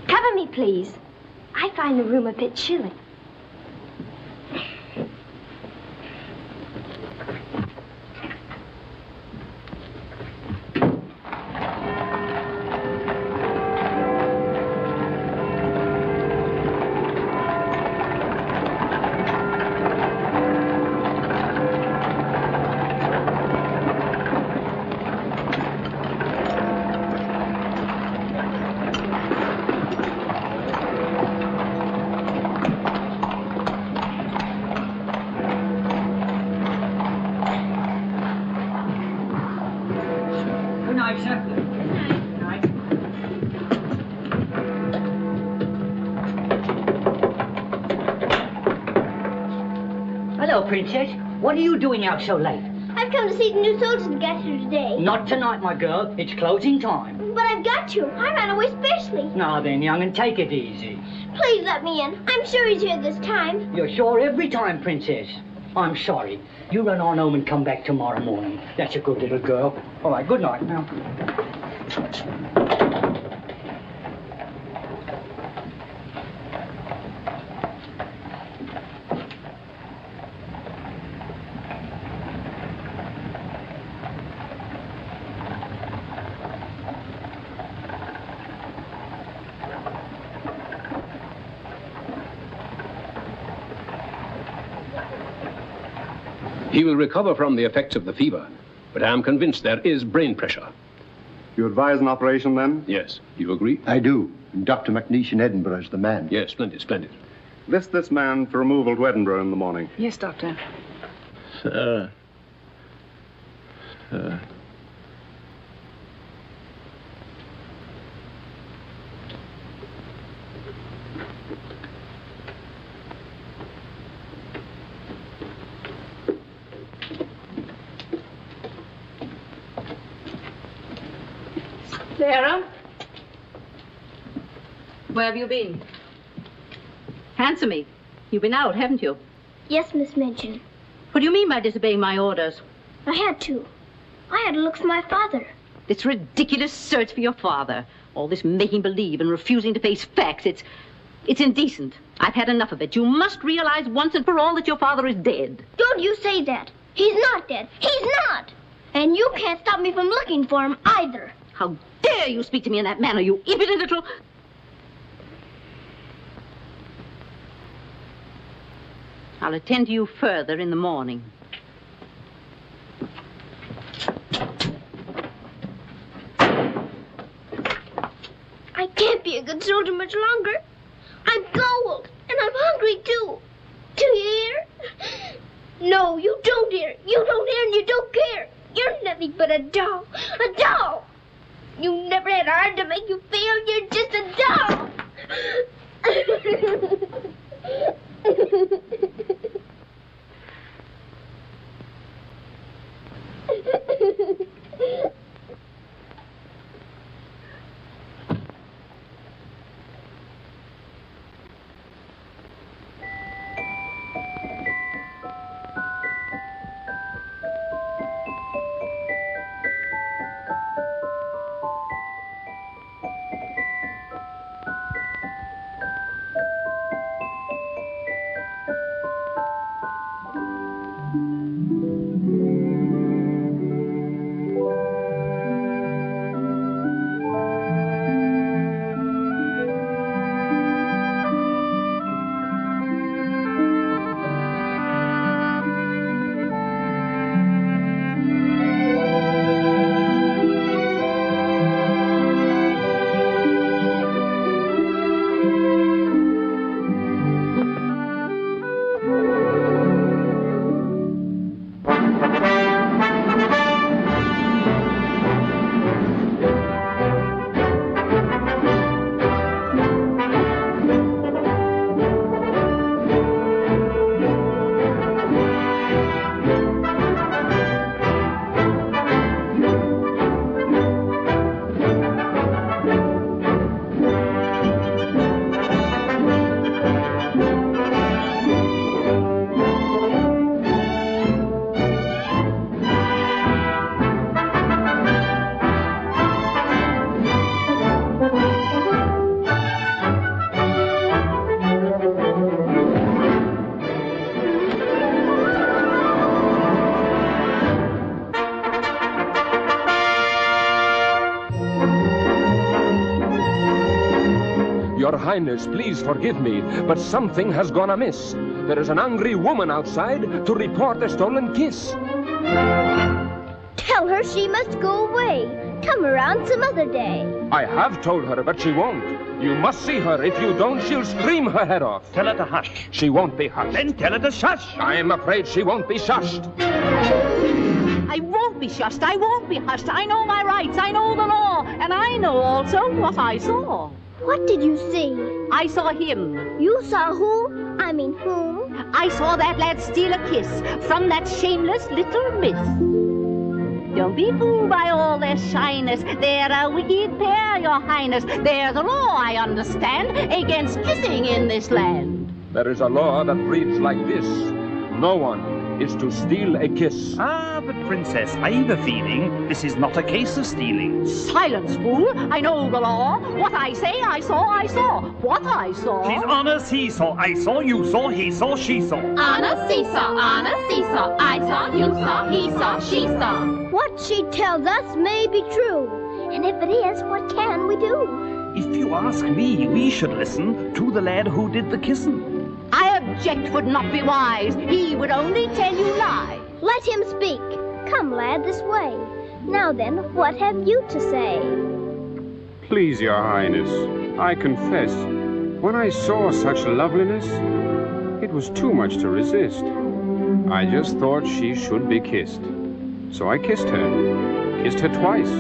Cover me, please. I find the room a bit chilly. Princess, what are you doing out so late? I've come to see the new soldiers that got here today. Not tonight, my girl. It's closing time. But I've got to. I ran away specially. Now then, young, and take it easy. Please let me in. I'm sure he's here this time. You're sure every time, Princess. I'm sorry. You run on home and come back tomorrow morning. That's a good little girl. All right, good night now. He will recover from the effects of the fever, but I am convinced there is brain pressure. You advise an operation, then? Yes. You agree? I do. And Dr. McNeish in Edinburgh is the man. Yes, splendid, splendid. List this man for removal to Edinburgh in the morning. Yes, Doctor. Sara. Sara. Sara? Where have you been? Answer me. You've been out, haven't you? Yes, Miss Minchin. What do you mean by disobeying my orders? I had to. I had to look for my father. This ridiculous search for your father. All this making believe and refusing to face facts. It's indecent. I've had enough of it. You must realize once and for all that your father is dead. Don't you say that. He's not dead. He's not. And you can't stop me from looking for him either. How dare you speak to me in that manner, you impudent little... I'll attend to you further in the morning. I can't be a good soldier much longer. I'm cold, and I'm hungry, too. Do you hear? No, you don't hear. You don't hear and you don't care. You're nothing but a doll. A doll. You never had a heart to make you feel. You're just a doll. Your Highness, please forgive me, but something has gone amiss. There is an angry woman outside to report a stolen kiss. Tell her she must go away. Come around some other day. I have told her, but she won't. You must see her. If you don't, she'll scream her head off. Tell her to hush. She won't be hushed. Then tell her to shush. I'm afraid she won't be shushed. I won't be shushed. I won't be hushed. I know my rights. I know the law. And I know also what I saw. What did you see? I saw him. You saw who? I mean whom? I saw that lad steal a kiss from that shameless little miss. Don't be fooled by all their shyness. They're a wicked pair, your highness. There's a law, I understand, against kissing in this land. There is a law that reads like this. No one is to steal a kiss. Ah, but Princess, I've a feeling this is not a case of stealing. Silence, fool. I know the law. What I say, I saw, I saw. What I saw. She's on a seesaw. I saw, you saw, he saw, she saw. On a seesaw, on a seesaw. I saw, you saw, he saw, she saw. What she tells us may be true. And if it is, what can we do? If you ask me, we should listen to the lad who did the kissing. I object would not be wise. He would only tell you lies. Let him speak. Come, lad, this way. Now then, what have you to say? Please, your highness, I confess, when I saw such loveliness, it was too much to resist. I just thought she should be kissed. So I kissed her twice.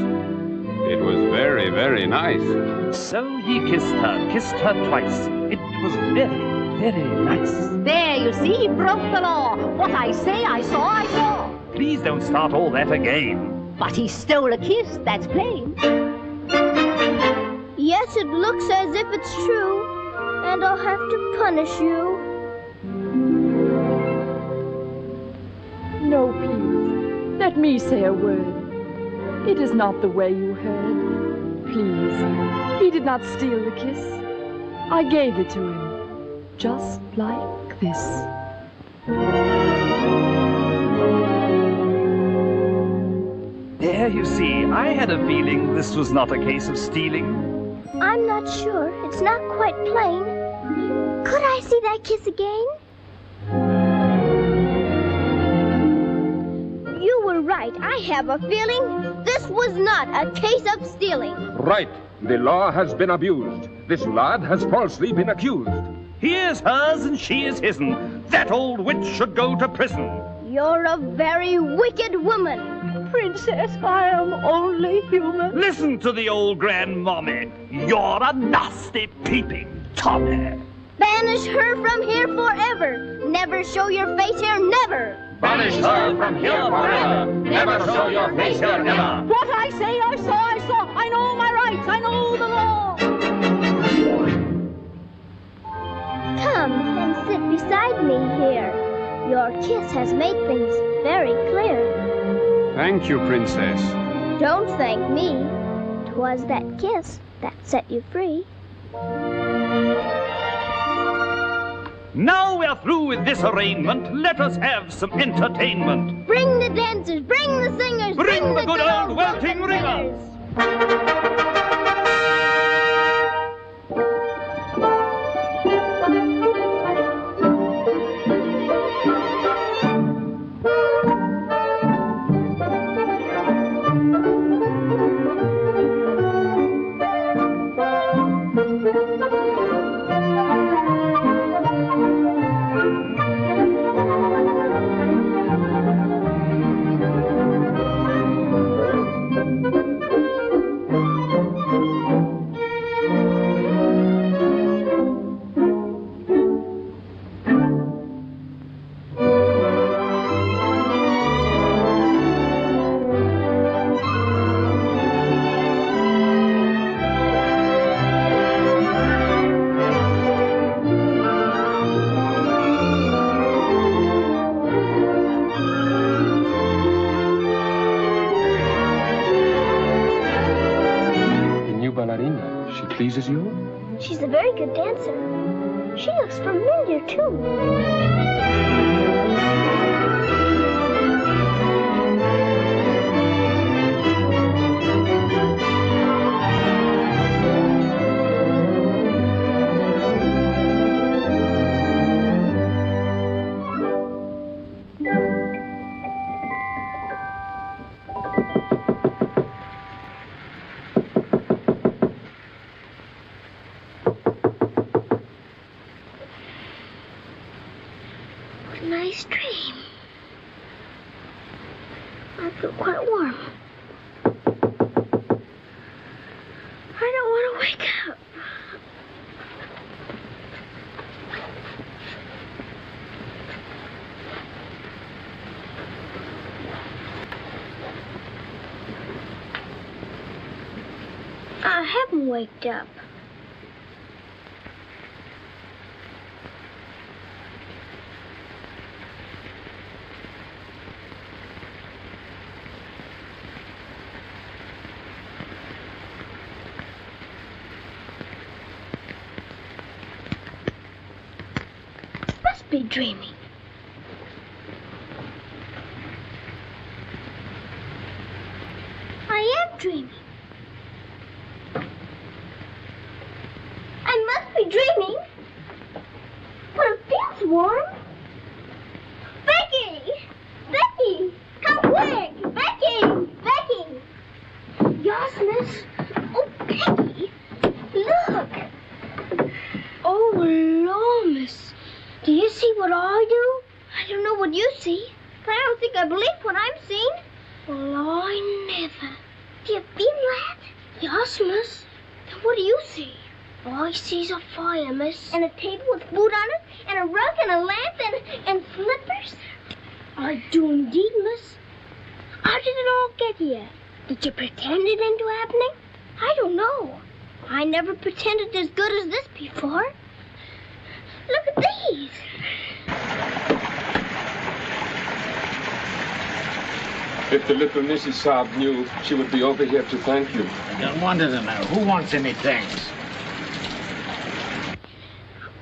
It was very, very nice. So he kissed her twice. It was very, very nice. There, you see, he broke the law. What I say, I saw, I saw. Please don't start all that again. But he stole a kiss, that's plain. Yes, it looks as if it's true, and I'll have to punish you. No, please. Let me say a word. It is not the way you heard. Please, he did not steal the kiss. I gave it to him, just like this. There, you see, I had a feeling this was not a case of stealing. I'm not sure. It's not quite plain. Could I see that kiss again? You were right. I have a feeling this was not a case of stealing. Right. The law has been abused. This lad has falsely been accused. He is hers and she is his'n. That old witch should go to prison. You're a very wicked woman. Princess, I am only human. Listen to the old grandmommy. You're a nasty, peeping Tommy. Banish her from here forever. Never show your face here, never. Banish her from here forever. Never show your face here, never. What I say, I saw. I know my rights. I know the law. Come and sit beside me here. Your kiss has made things very clear. Thank you, Princess. Don't thank me. 'Twas that kiss that set you free. Now we're through with this arraignment. Let us have some entertainment. Bring the dancers, bring the singers, Bring the good old welting ringers. Pleases you? She's a very good dancer. She looks familiar, too. Nice dream. I feel quite warm. I don't want to wake up. I haven't waked up. Be dreaming. I am dreaming. I must be dreaming. But it feels warm. Becky! Becky! Come quick! Becky! Becky! Yes, miss. Oh, Becky! Look! Oh, Lord, miss. Do you see what I do? I don't know what you see, but I don't think I believe what I'm seeing. Well, I never. Do you feel that? Yes, miss. Then what do you see? I sees a fire, miss. And a table with food on it, and a rug, and a lamp, and slippers. I do indeed, miss. How did it all get here? Did you pretend it into happening? I don't know. I never pretended as good as this before. Look at these. If the little Mrs. Saab knew, she would be over here to thank you. I don't want to know. Who wants any thanks?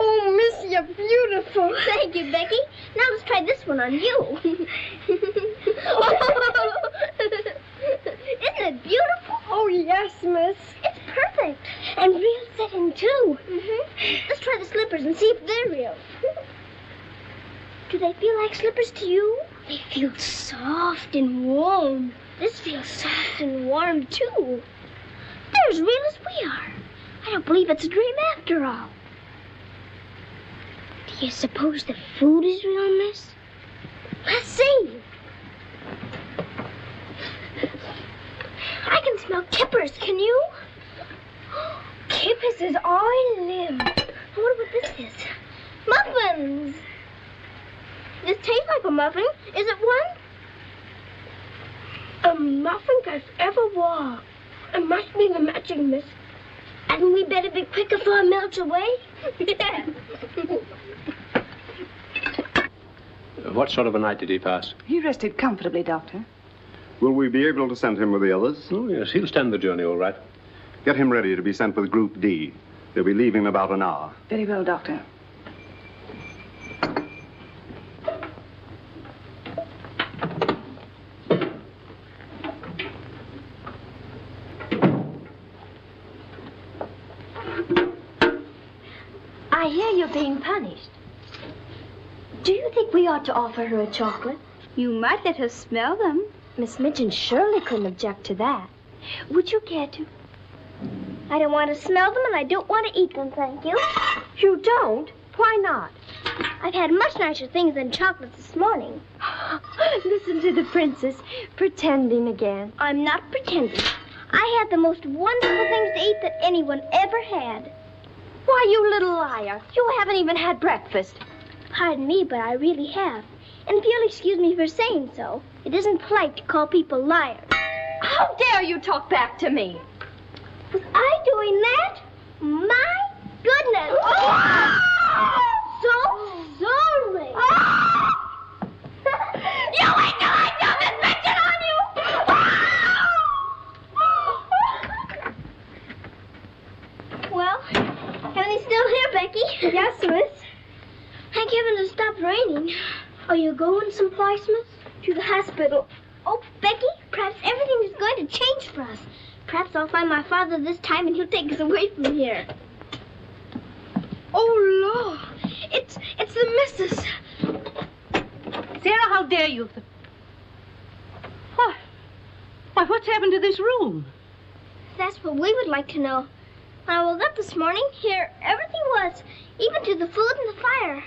Oh, miss, you're beautiful. Thank you, Becky. Now let's try this one on you. Isn't it beautiful? Oh, yes, miss. It's perfect. And real setting, too. Let's try the slippers and see if they're real. Do they feel like slippers to you? They feel soft and warm. This feels soft and warm, too. They're as real as we are. I don't believe it's a dream after all. Do you suppose the food is real, miss? Let's see. I can smell kippers, can you? Kippers as I live. I wonder what this is. Muffins! This tastes like a muffin. Is it one? A muffin as ever was. It must be the magic, miss. Hadn't we better be quick before it melts away? Yeah. What sort of a night did he pass? He rested comfortably, Doctor. Will we be able to send him with the others? Oh, yes, he'll stand the journey all right. Get him ready to be sent with Group D. They'll be leaving in about an hour. Very well, Doctor. I hear you're being punished. Do you think we ought to offer her a chocolate? You might let her smell them. Miss Minchin surely couldn't object to that. Would you care to? I don't want to smell them and I don't want to eat them, thank you. You don't? Why not? I've had much nicer things than chocolate this morning. Listen to the princess, pretending again. I'm not pretending. I had the most wonderful things to eat that anyone ever had. Why, you little liar. You haven't even had breakfast. Pardon me, but I really have. And if you'll excuse me for saying so, it isn't polite to call people liars. How dare you talk back to me? Was I doing that? My goodness! So sorry. You wait till I dump this Minchin on you! Well, everything's still here, Becky. Yes, miss. Thank heaven it stopped raining. Are you going someplace, miss? To the hospital. Oh, Becky, perhaps everything is going to change for us. Perhaps I'll find my father this time and he'll take us away from here. Oh, Lord. It's the missus. Sarah, how dare you? Why, what's happened to this room? That's what we would like to know. When I woke up this morning, here everything was, even to the food and the fire.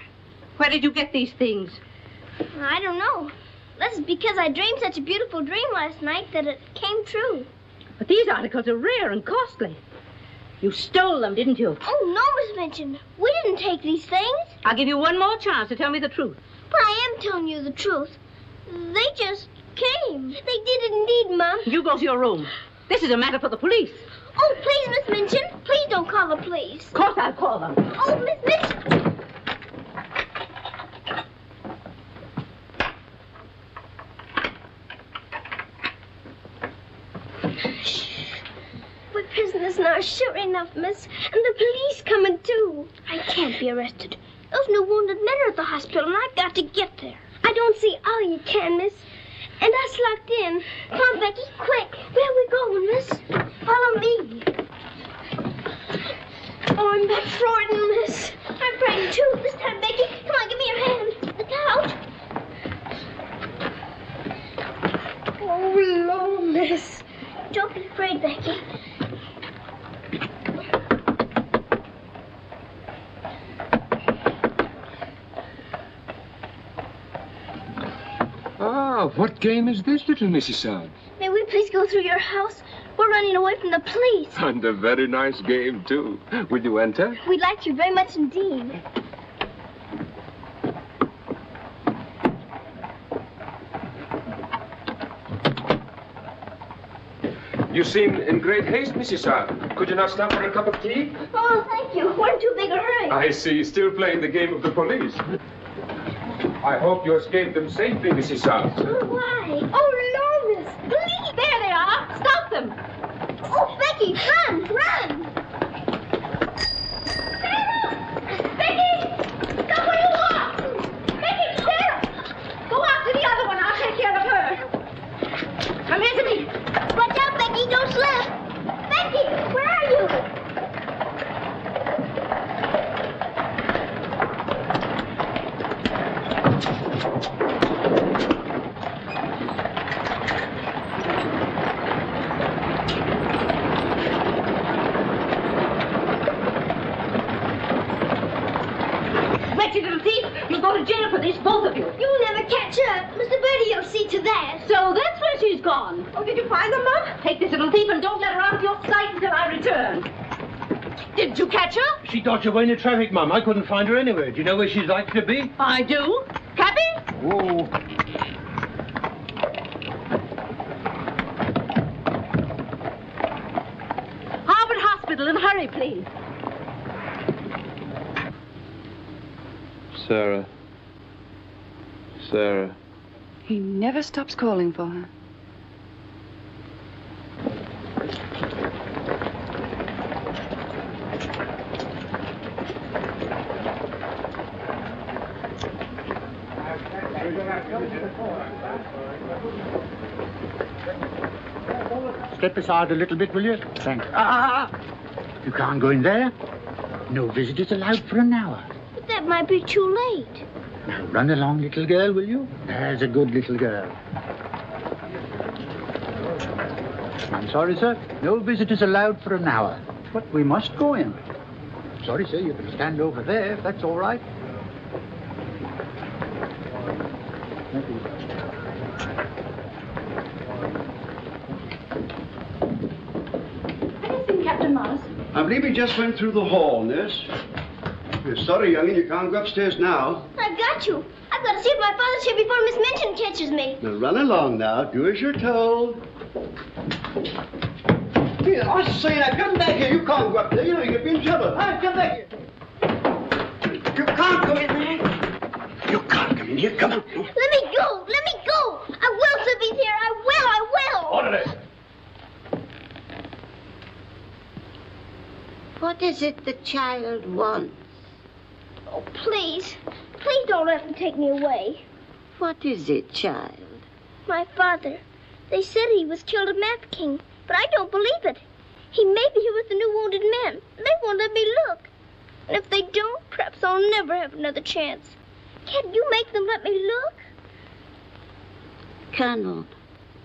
Where did you get these things? I don't know. This is because I dreamed such a beautiful dream last night that it came true. But these articles are rare and costly. You stole them, didn't you? Oh, no, Miss Minchin. We didn't take these things. I'll give you one more chance to tell me the truth. But I am telling you the truth. They just came. They did indeed, Mom. You go to your room. This is a matter for the police. Oh, please, Miss Minchin. Please don't call the police. Of course I'll call them. Oh, Miss Minchin. We're prisoners now, sure enough, miss. And the police coming, too. I can't be arrested. Those new wounded men are at the hospital, and I've got to get there. I don't see how you can, miss. And us locked in. Come on, Becky, quick. Where are we going, miss? Follow me. Oh, I'm that frightened, miss. I'm frightened, too. This time, Becky. Come on, give me your hand. Look out. Oh, Lord, miss. Don't be afraid, Becky. Ah, what game is this, little Missy Son? May we please go through your house? We're running away from the police. And a very nice game, too. Will you enter? We'd like you very much indeed. You seem in great haste, Missy Son. Could you not stop for a cup of tea? Oh, thank you. We're in too big a hurry. I see. Still playing the game of the police. I hope you escaped them safely, Missy Son. Oh, why? Oh, Lord, miss. Please. There they are. Stop them. Oh, Becky, run, run. Becky! Stop where you are! Becky, Sarah! Go after the other one. I'll take care of her. Come here to me. Watch out, Becky. Don't slip. Becky, where are you? Wretched little thief. You'll go to jail for this, both of you. You'll never catch up. Mr. Bertie will see to that. So that's where she's gone. Oh, did you find them, Mom? Take this little thief and don't let her out of your sight until I return. Didn't you catch her? She dodged away in the traffic, Mum. I couldn't find her anywhere. Do you know where she's likely to be? I do. Cappy? Whoa. Harvard Hospital, in a hurry, please. Sara. Sara. He never stops calling for her. Step aside a little bit, will you? Thanks. You can't go in there. No visitors allowed for an hour. But that might be too late. Now run along, little girl, will you? There's a good little girl. I'm sorry, sir. No visitors allowed for an hour. But we must go in. Sorry, sir. You can stand over there, if that's all right. Thank you. Captain Morris. I believe he just went through the hall, nurse. We're sorry, young'un, you can't go upstairs now. I've got you. I've got to see if my father's here before Miss Minchin catches me. Now run along now. Do as you're told. Here, I say now, come back here. You can't go up there. You know you could be in trouble. Hey, come back here. You can't come in there. You can't come in here. Come on. Let me go. Let me go. I will, sir, be here. I will. I will. Orderly. What is it the child wants? Oh, please. Please don't let them take me away. What is it, child? My father. They said he was killed at Mafeking, but I don't believe it. He may be here with the new wounded men. They won't let me look. And if they don't, perhaps I'll never have another chance. Can't you make them let me look? Colonel,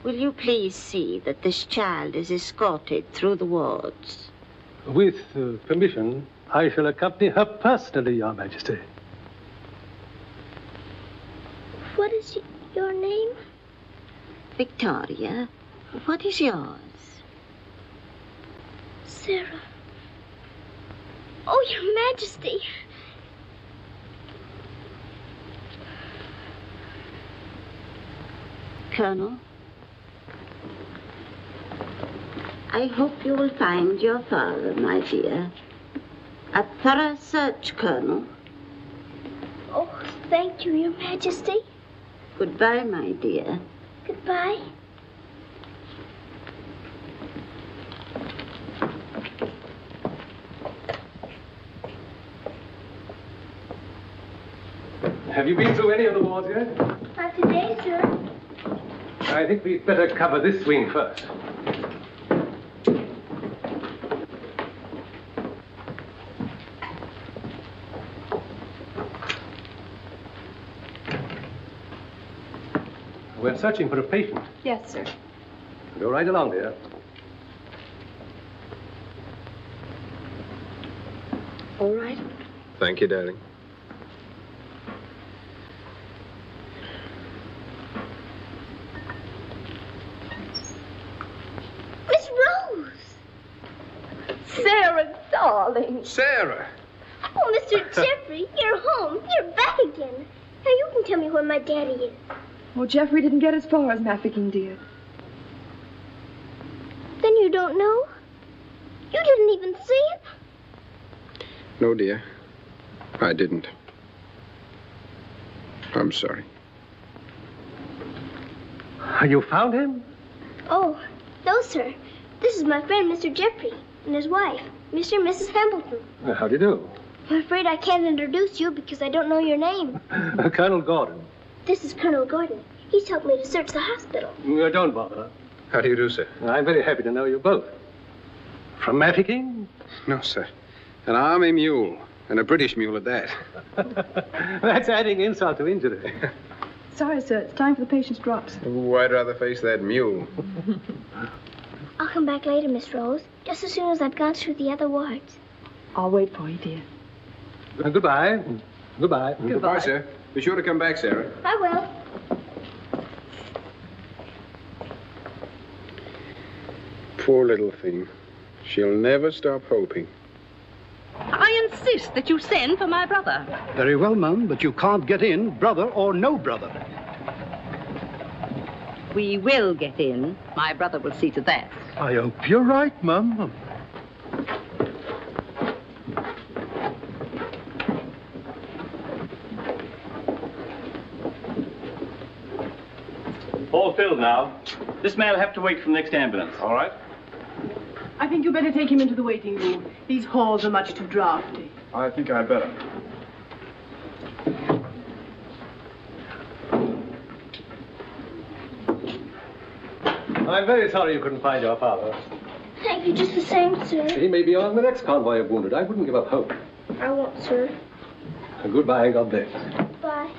will you please see that this child is escorted through the wards? With permission, I shall accompany her personally, Your Majesty. What is your name? Victoria, what is yours? Sara. Oh, Your Majesty. Colonel, I hope you will find your father, my dear. A thorough search, Colonel. Oh, thank you, Your Majesty. Goodbye, my dear. Goodbye. Have you been through any of the wards yet? Not today, sir. I think we'd better cover this wing first. We're searching for a patient. Yes, sir. Go right along, dear. All right. Thank you, darling. Miss Rose! Sarah, darling. Sarah! Oh, Mr. Geoffrey, you're home. You're back again. Now you can tell me where my daddy is. Oh, Geoffrey didn't get as far as Mafeking, dear. Then you don't know? You didn't even see him? No, dear. I didn't. I'm sorry. You found him? Oh, no, sir. This is my friend, Mr. Geoffrey, and his wife, Mr. and Mrs. Hambleton. How do you do? I'm afraid I can't introduce you because I don't know your name. Colonel Gordon. This is Colonel Gordon. He's helped me to search the hospital. Don't bother. How do you do, sir? I'm very happy to know you both. From Mafeking? No, sir. An army mule, and a British mule at that. That's adding insult to injury. Sorry, sir. It's time for the patient's drops. Ooh, I'd rather face that mule. I'll come back later, Miss Rose, just as soon as I've gone through the other wards. I'll wait for you, dear. Goodbye. Goodbye. Goodbye, sir. Be sure to come back, Sarah. I will. Poor little thing. She'll never stop hoping. insist that you send for my brother. Very well, Mum, but you can't get in, brother or no brother. We will get in. My brother will see to that. I hope you're right, Mum. All filled now. This man will have to wait for the next ambulance. All right? I think you better take him into the waiting room. These halls are much too drafty. I think I'd better. I'm very sorry you couldn't find your father. Thank you just the same, sir. He may be on the next convoy of wounded. I wouldn't give up hope. I won't, sir. Goodbye, God bless. Bye.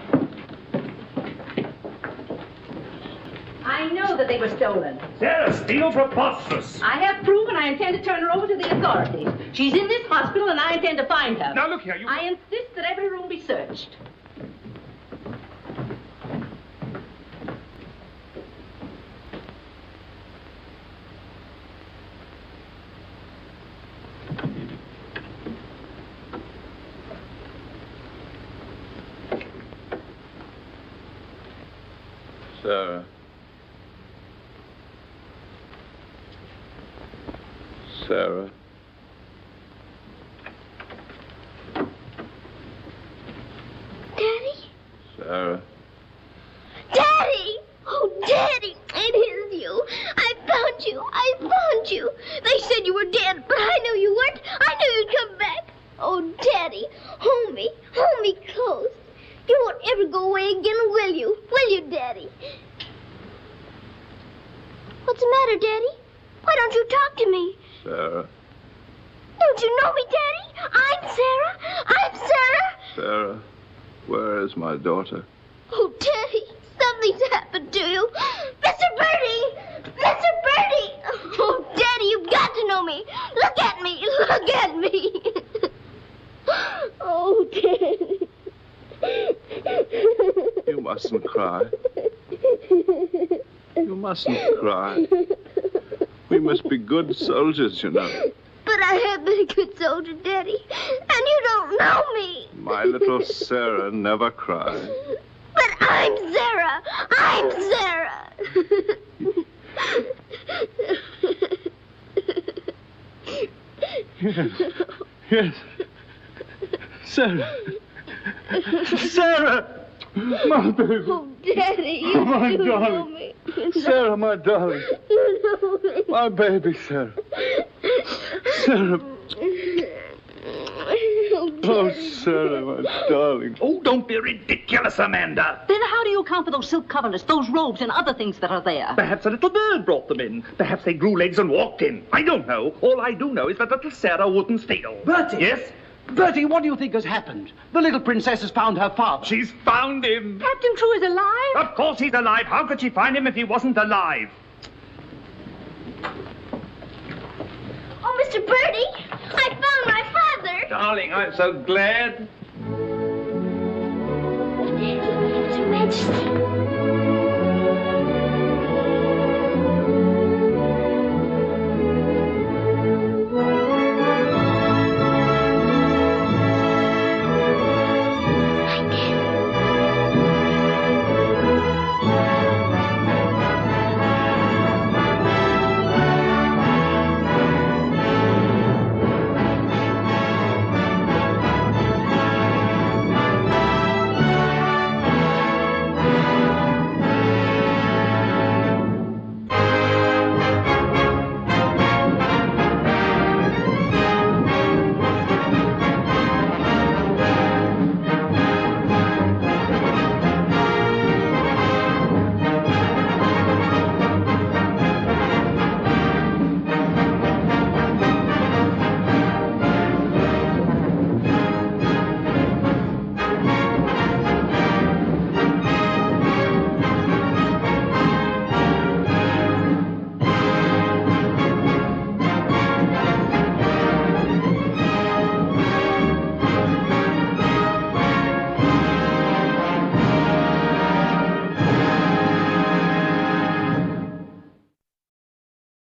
I know that they were stolen. Sarah, steal preposterous. I have proof, and I intend to turn her over to the authorities. She's in this hospital, and I intend to find her. Now, look here, you... I insist that every room be searched. Sara. Sara. Daddy? Sara. Daddy! Oh, Daddy, it is you. I found you. I found you. They said you were dead, but I knew you weren't. I knew you'd come back. Oh, Daddy, hold me close. You won't ever go away again, will you? Will you, Daddy? What's the matter, Daddy? Why don't you talk to me? Sara. Don't you know me, Daddy? I'm Sara. I'm Sara. Sara, where is my daughter? Oh, Daddy, something's happened to you. Mr. Bertie! Mr. Bertie! Oh, Daddy, you've got to know me. Look at me. Look at me. Oh, Daddy. You mustn't cry. You mustn't cry. We must be good soldiers, you know. But I have been a good soldier, Daddy, and you don't know me. My little Sara never cried. But I'm Sara. I'm Sara. Yes. Sara. Sara! My baby. Oh, Daddy, you my do darling. know me. Sara, my darling. You know me. My baby, Sara. Sara. Oh, Sara, my darling. Oh, don't be ridiculous, Amanda. Then how do you account for those silk coverlets, those robes, and other things that are there? Perhaps a little bird brought them in. Perhaps they grew legs and walked in. I don't know. All I do know is that little Sara wouldn't steal. Bertie! Yes? Bertie, what do you think has happened? The little princess has found her father. She's found him. Captain Crewe is alive? Of course he's alive. How could she find him if he wasn't alive? Oh, Mr. Bertie, I found my father. Darling, I'm so glad. Your Majesty.